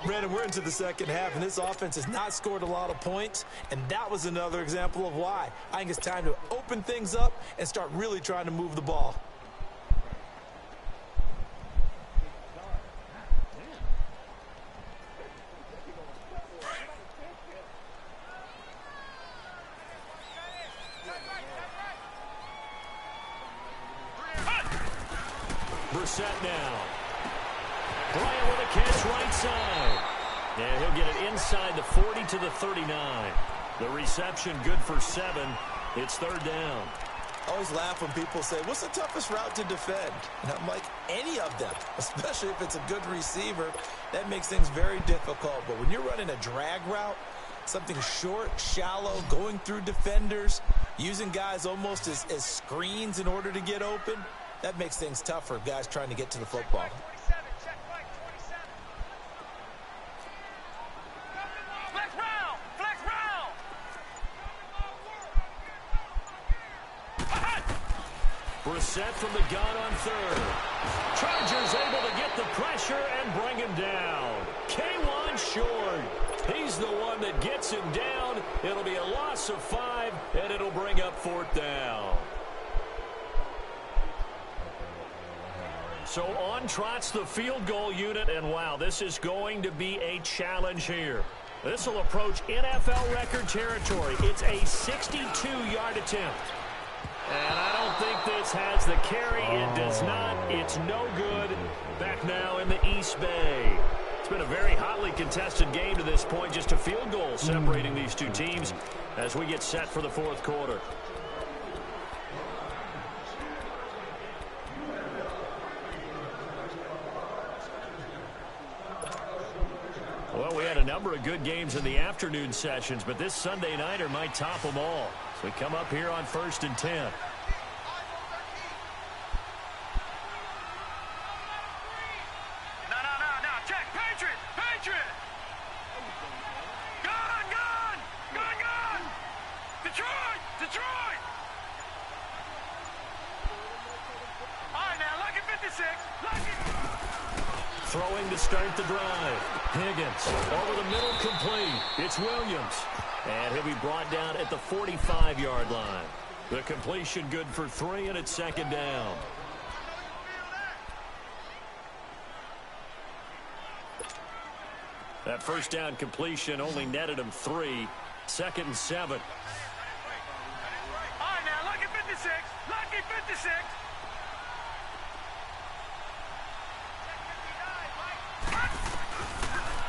Brandon, we're into the second half, and this offense has not scored a lot of points, and that was another example of why. I think it's time to open things up and start really trying to move the ball. Brissett now. Bryant with a catch right side. And he'll get it inside the 40 to the 39. The reception good for 7. It's third down. I always laugh when people say, what's the toughest route to defend? And I'm like, any of them, especially if it's a good receiver. That makes things very difficult. But when you're running a drag route, something short, shallow, going through defenders, using guys almost as screens in order to get open, that makes things tough for guys trying to get to the football. Brissett from the gun on third. Chargers able to get the pressure and bring him down. K1 short. He's the one that gets him down. It'll be a loss of 5, and it'll bring up fourth down. So on trots the field goal unit, and wow, this is going to be a challenge here. This will approach NFL record territory. It's a 62-yard attempt. And I don't think this has the carry. It does not. It's no good. Back now in the East Bay. It's been a very hotly contested game to this point. Just a field goal separating these two teams as we get set for the fourth quarter. Well, we had a number of good games in the afternoon sessions, but this Sunday nighter might top them all. So we come up here on 1st and 10. No, check. Patriot. Gun. Detroit. All right, now, lucky 56. Throwing to start the drive. Higgins over the middle, complete. It's Williams. And he'll be brought down at the 45-yard line. The completion good for 3, and it's second down. That first down completion only netted him 3. 2nd and 7. All right, now, lucky 56.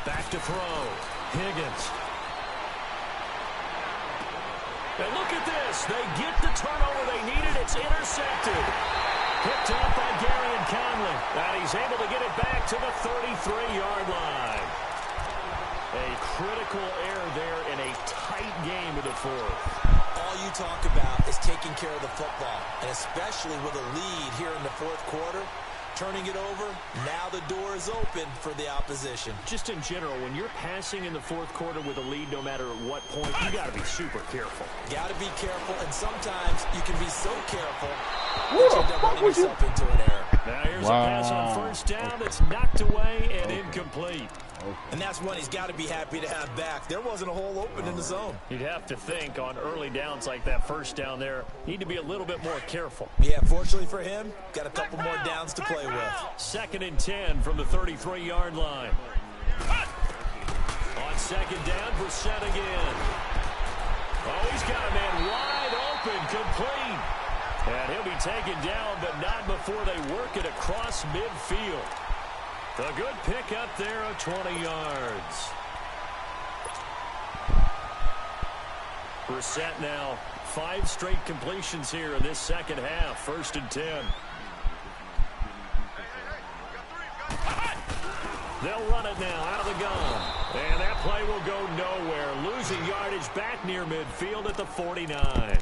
Back to throw. Higgins. And look at this. They get the turnover they needed. It's intercepted. Picked up by Gary and Conley. And he's able to get it back to the 33-yard line. A critical error there in a tight game of the fourth. All you talk about is taking care of the football, and especially with a lead here in the fourth quarter. Turning it over, now the door is open for the opposition. Just in general, when you're passing in the fourth quarter with a lead, no matter at what point, you got to be super careful. Got to be careful, and sometimes you can be so careful that you end up running yourself into an error. Now here's a pass on first down that's knocked away and incomplete. And that's one he's got to be happy to have back. There wasn't a hole open in the zone. You'd have to think on early downs like that first down there, need to be a little bit more careful. Yeah, fortunately for him, got a couple more downs to play with. 2nd and 10 from the 33-yard line. On 2nd down, Brissett again. Oh, he's got a man wide open, complete. And he'll be taken down, but not before they work it across midfield. The good pick up there of 20 yards. Brissett now 5 straight completions here in this second half. 1st and 10. They'll run it now out of the gun. And that play will go nowhere. Losing yardage back near midfield at the 49.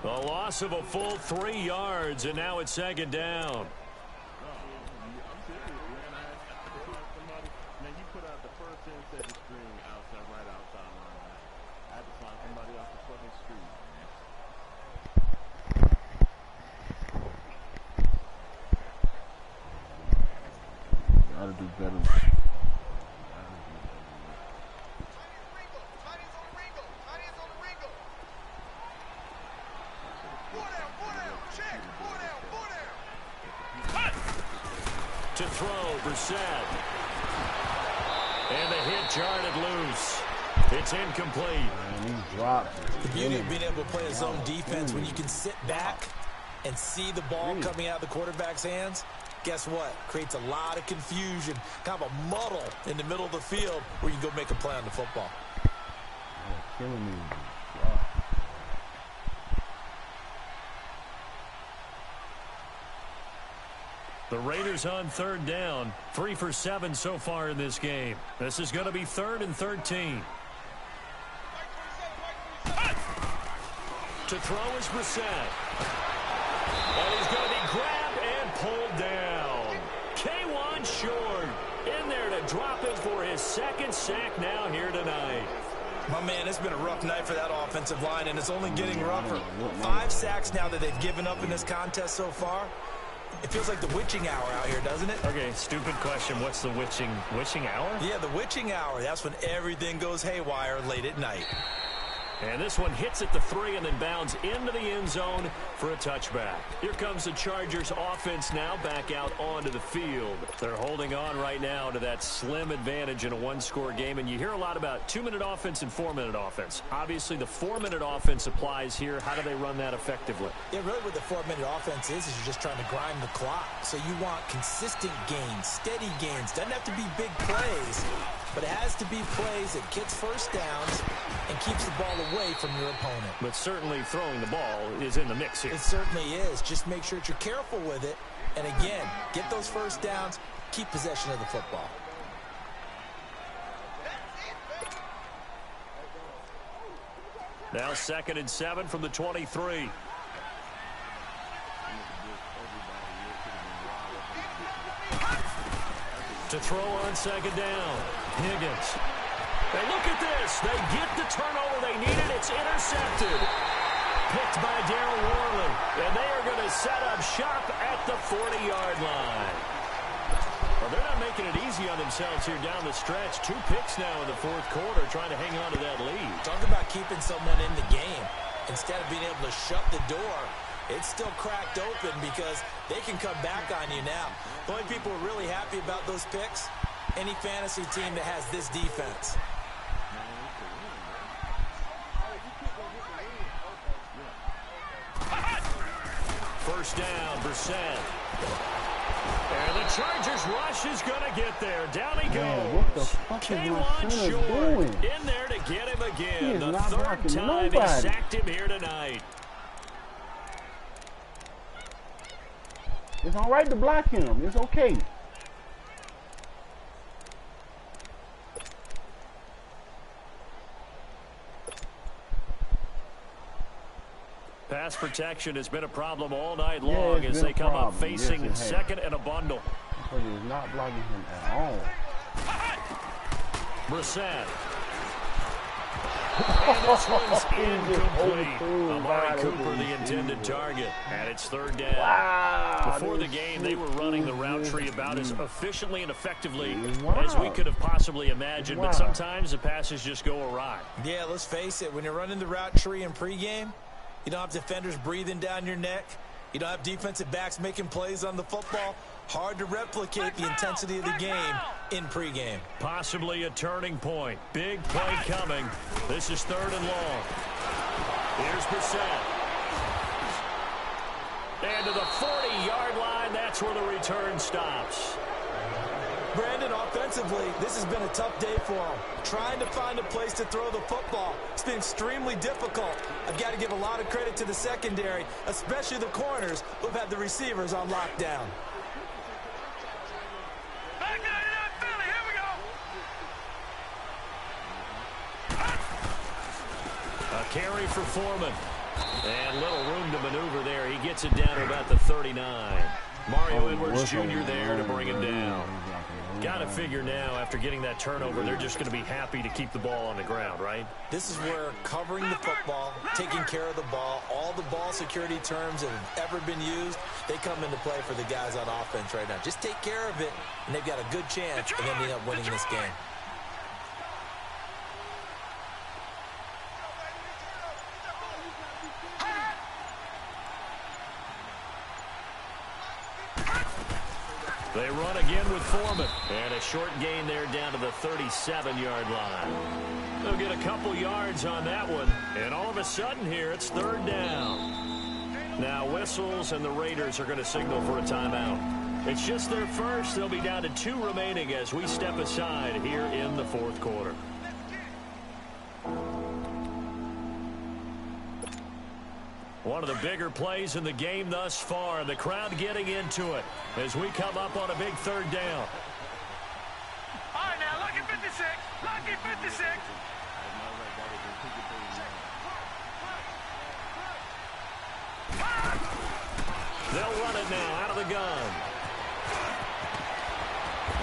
A loss of a full 3 yards, and now it's 2nd down. Gotta do better. To throw, Brissett. And the hit jarred it loose. It's incomplete. Man, he dropped. The beauty of being able to play a zone defense when you can sit back and see the ball coming out of the quarterback's hands, guess what? Creates a lot of confusion, kind of a muddle in the middle of the field where you go make a play on the football. Killing me. The Raiders on third down, 3 for 7 so far in this game. This is going to be 3rd and 13. To throw is Brissett. And he's going to be grabbed and pulled down. K1 short in there to drop it for his 2nd sack now here tonight. My man, it's been a rough night for that offensive line, and it's only getting rougher. 5 sacks now that they've given up in this contest so far. It feels like the witching hour out here, doesn't it? Okay, stupid question. What's the witching hour? Yeah, the witching hour. That's when everything goes haywire late at night. And this one hits at the 3 and then bounds into the end zone for a touchback. Here comes the Chargers offense now back out onto the field. They're holding on right now to that slim advantage in a 1-score game. And you hear a lot about 2-minute offense and 4-minute offense. Obviously, the 4-minute offense applies here. How do they run that effectively? Yeah, really what the 4-minute offense is you're just trying to grind the clock. So you want consistent gains, steady gains. Doesn't have to be big plays, but it has to be plays that gets first downs and keeps the ball away from your opponent. But certainly throwing the ball is in the mix here. It certainly is. Just make sure that you're careful with it. And again, get those first downs, keep possession of the football. Now 2nd and 7 from the 23. To throw on 2nd down. Higgins. And look at this. They get the turnover they needed. It's intercepted. Picked by Darryl Worley. And they are going to set up shop at the 40-yard line. Well, they're not making it easy on themselves here down the stretch. 2 picks now in the 4th quarter trying to hang on to that lead. Talk about keeping someone in the game. Instead of being able to shut the door, it's still cracked open because they can come back on you now. The only people who are really happy about those picks, any fantasy team that has this defense. First down, Brissett. And the Chargers rush is going to get there. Down he goes. Man, what the fuck is my son doing? In there to get him again. He is The not 3rd time nobody. he sacked him here tonight. It's all right to block him. It's okay. Pass protection has been a problem all night long as they come up facing 2nd and a bundle. Because he's not blocking him at all. Brissett. And this one's incomplete. Amari Cooper, the intended target. And it's 3rd down. Wow, before the game, they were running the route tree about as efficiently and effectively as we could have possibly imagined. But sometimes the passes just go awry. Yeah, let's face it. When you're running the route tree in pregame, you don't have defenders breathing down your neck. You don't have defensive backs making plays on the football. Hard to replicate the intensity of the game in pregame. Possibly a turning point. Big play coming. This is 3rd and long. Here's Brissett. And to the 40-yard line, that's where the return stops. Brandon, offensively, this has been a tough day for him. Trying to find a place to throw the football. It's been extremely difficult. I've got to give a lot of credit to the secondary, especially the corners who've had the receivers on lockdown. A carry for Foreman. And little room to maneuver there. He gets it down to about the 39. Mario Edwards Jr. there to bring him down. Got to figure now, after getting that turnover, they're just going to be happy to keep the ball on the ground, right? This is where covering the football, taking care of the ball, all the ball security terms that have ever been used, they come into play for the guys on offense right now. Just take care of it, and they've got a good chance of ending up winning this game. They run again with Foreman. And a short gain there down to the 37-yard line. They'll get a couple yards on that one. And all of a sudden here, it's 3rd down. Now whistles, and the Raiders are going to signal for a timeout. It's just their first. They'll be down to 2 remaining as we step aside here in the fourth quarter. One of the bigger plays in the game thus far. The crowd getting into it as we come up on a big third down. All right, now, lucky 56. Lucky 56. They'll run it now out of the gun.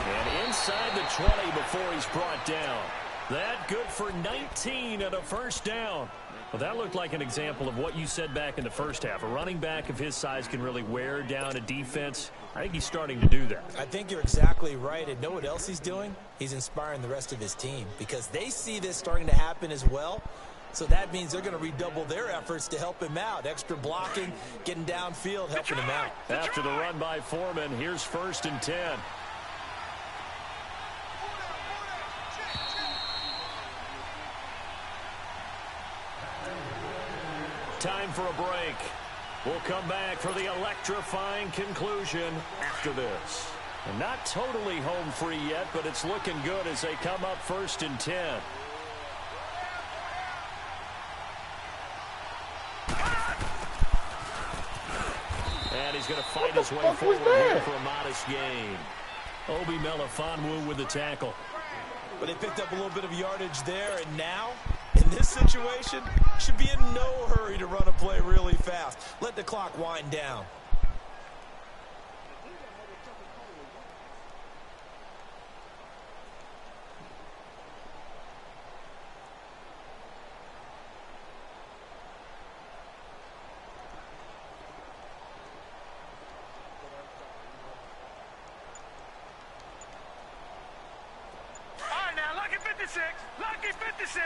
And inside the 20 before he's brought down. That good for 19 and a first down. Well, that looked like an example of what you said back in the first half. A running back of his size can really wear down a defense. I think he's starting to do that. I think you're exactly right. And know what else he's doing? He's inspiring the rest of his team because they see this starting to happen as well. So that means they're going to redouble their efforts to help him out. Extra blocking, getting downfield, helping him out. After the run by Foreman, here's 1st and 10. Time for a break. We'll come back for the electrifying conclusion after this. And not totally home free yet, but it's looking good as they come up 1st and 10. And he's going to fight his way forward here for a modest gain. Obi Melifonwu with the tackle. But they picked up a little bit of yardage there, and now, in this situation, should be in no hurry to run a play really fast. Let the clock wind down. Lucky 56.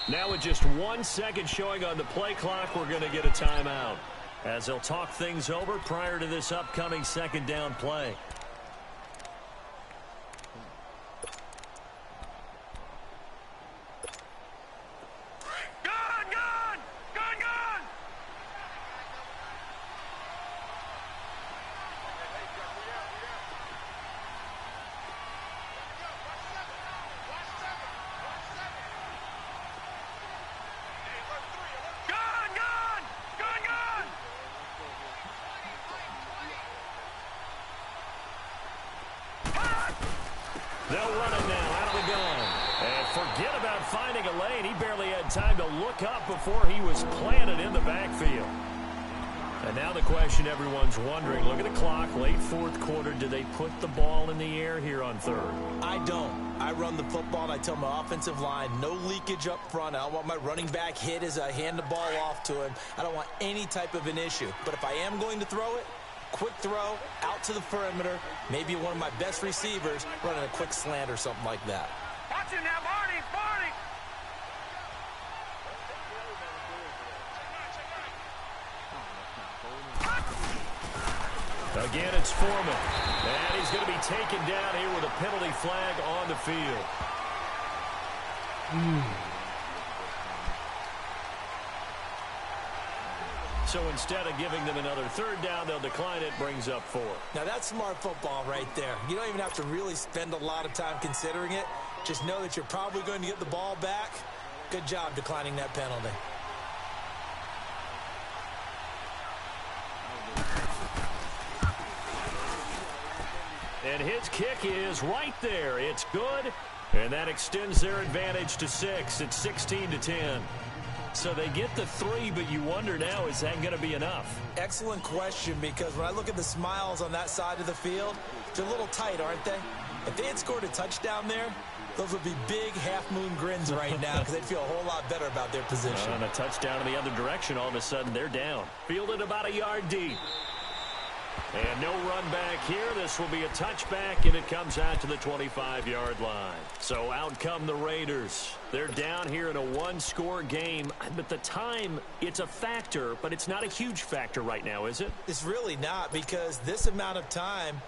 Now with just 1 second showing on the play clock, we're going to get a timeout as they'll talk things over prior to this upcoming 2nd down play. They'll run it now out of the gun. And forget about finding a lane. He barely had time to look up before he was planted in the backfield. And now the question everyone's wondering, look at the clock, late 4th quarter. Do they put the ball in the air here on 3rd? I don't. I run the football, and I tell my offensive line, no leakage up front. I don't want my running back hit as I hand the ball off to him. I don't want any type of an issue. But if I am going to throw it, quick throw, out to the perimeter, maybe one of my best receivers running a quick slant or something like that. Watch him now, Barney, Barney. Again, it's Foreman. And he's going to be taken down here with a penalty flag on the field. So instead of giving them another 3rd down, they'll decline it, brings up 4. Now that's smart football right there. You don't even have to really spend a lot of time considering it. Just know that you're probably going to get the ball back. Good job declining that penalty. And his kick is right there. It's good, and that extends their advantage to 6. It's 16-10. So they get the 3, but you wonder now, is that going to be enough? Excellent question, because when I look at the smiles on that side of the field, they're a little tight, aren't they? If they had scored a touchdown there, those would be big half-moon grins right now because they'd feel a whole lot better about their position. And a touchdown in the other direction, all of a sudden they're down. Fielded about a yard deep. And no run back here. This will be a touchback, and it comes out to the 25-yard line. So out come the Raiders. They're down here in a 1-score game. But the time, it's a factor, but it's not a huge factor right now, is it? It's really not, because this amount of time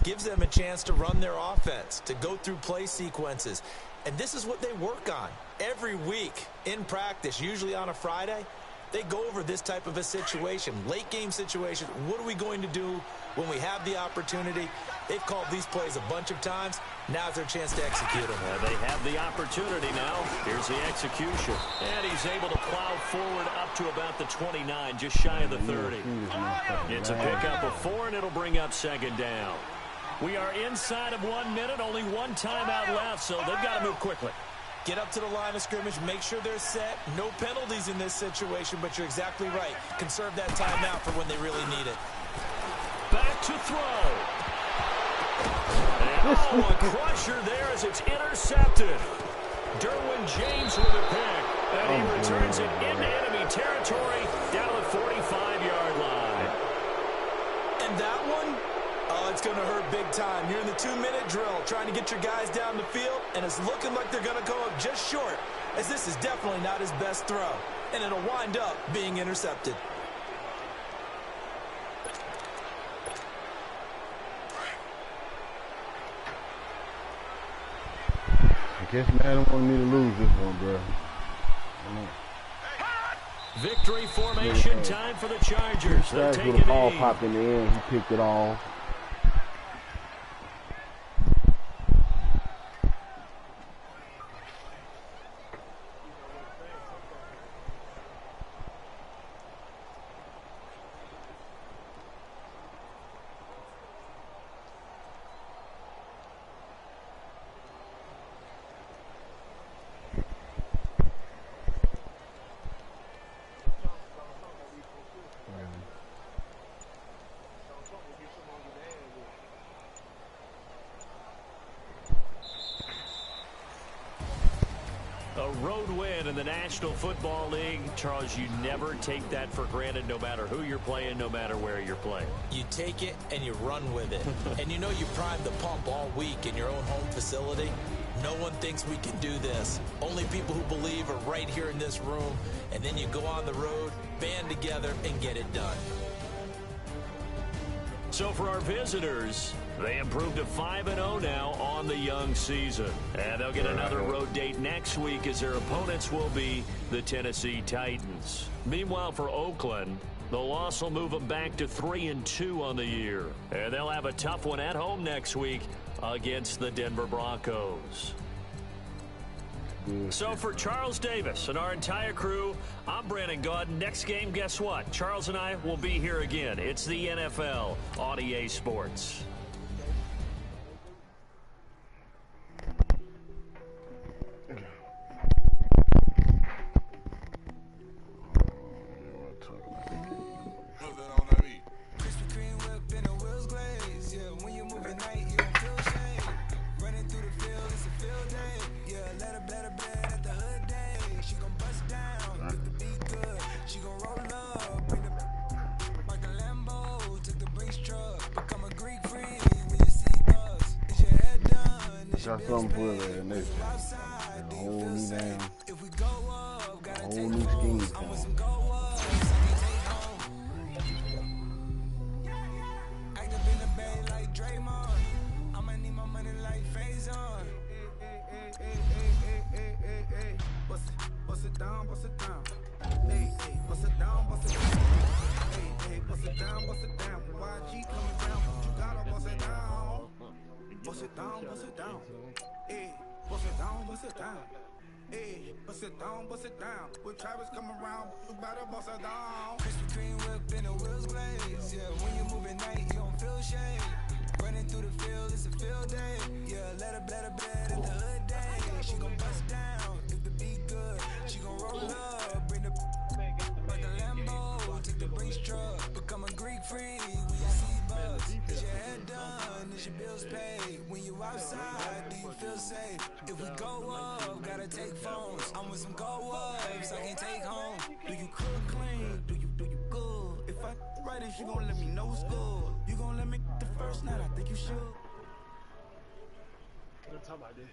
gives them a chance to run their offense, to go through play sequences. And this is what they work on every week in practice, usually on a Friday. they go over this type of a situation, late game situation. What are we going to do when we have the opportunity? They've called these plays a bunch of times. Now's their chance to execute them. They have the opportunity now. Here's the execution. And he's able to plow forward up to about the 29, just shy of the 30. It's a pickup of 4, and it'll bring up second down. We are inside of 1 minute, only one timeout left, so they've got to move quickly. Get up to the line of scrimmage, make sure they're set. No penalties in this situation, but you're exactly right. Conserve that timeout for when they really need it. Back to throw. And a crusher there as it's intercepted. Derwin James with a pick, and he returns it into enemy territory down to the 45-yard line. And that one, oh, it's going to hurt big time. You're in the 2-minute drill trying to get your guys down the field, and it's looking like they're going to come up just short, as this is definitely not his best throw, and it'll wind up being intercepted. I guess Madden wanted me to lose this one, bro. Victory formation time for the Chargers. They'll take with it a ball in. popped in the end. He picked it off. A road win in the National Football League. Charles, you never take that for granted, no matter who you're playing, no matter where you're playing. You take it and you run with it. And you know you primed the pump all week in your own home facility. No one thinks we can do this. Only people who believe are right here in this room. And then you go on the road, band together, and get it done. So for our visitors, they improved to 5-0 now on the young season. And they'll get another road date next week as their opponents will be the Tennessee Titans. Meanwhile, for Oakland, the loss will move them back to 3-2 on the year. And they'll have a tough one at home next week against the Denver Broncos. So for Charles Davis and our entire crew, I'm Brandon Gaudin. Next game, guess what? Charles and I will be here again. It's the NFL on EA Sports. Got something for that next time. A whole new damn, a whole new scheme. Bust it down, bust it down. Hey, hey, bust it down, bust it down. Hey, hey, bust it down, bust it down. YG coming down, but you gotta bust it down. Bust it down, bust it down. Hey, bust it down, bust it down. Hey, bust it down, bust it down. When Travis come around, you better bust it down. Krispy Kreme whip in the wheels glaze. Yeah, when you move at night, you don't feel shade. Running through the field, it's a field day. Yeah, let her bed at the hood day. She gon' bust down if the beat good. She gon' roll up, bring the like a Lambo, take the Brinks truck. Become a Greek freak when you see buzz. Is your head done? Is your bills paid? When you outside, do you feel safe? If we go up, gotta take phones. I'm with some go-ups, I can't take home. Do you cook clean? Do you good? If I write it, you gon' let me know it's good. You gon' let me the first night, I think you should. Let's talk about this.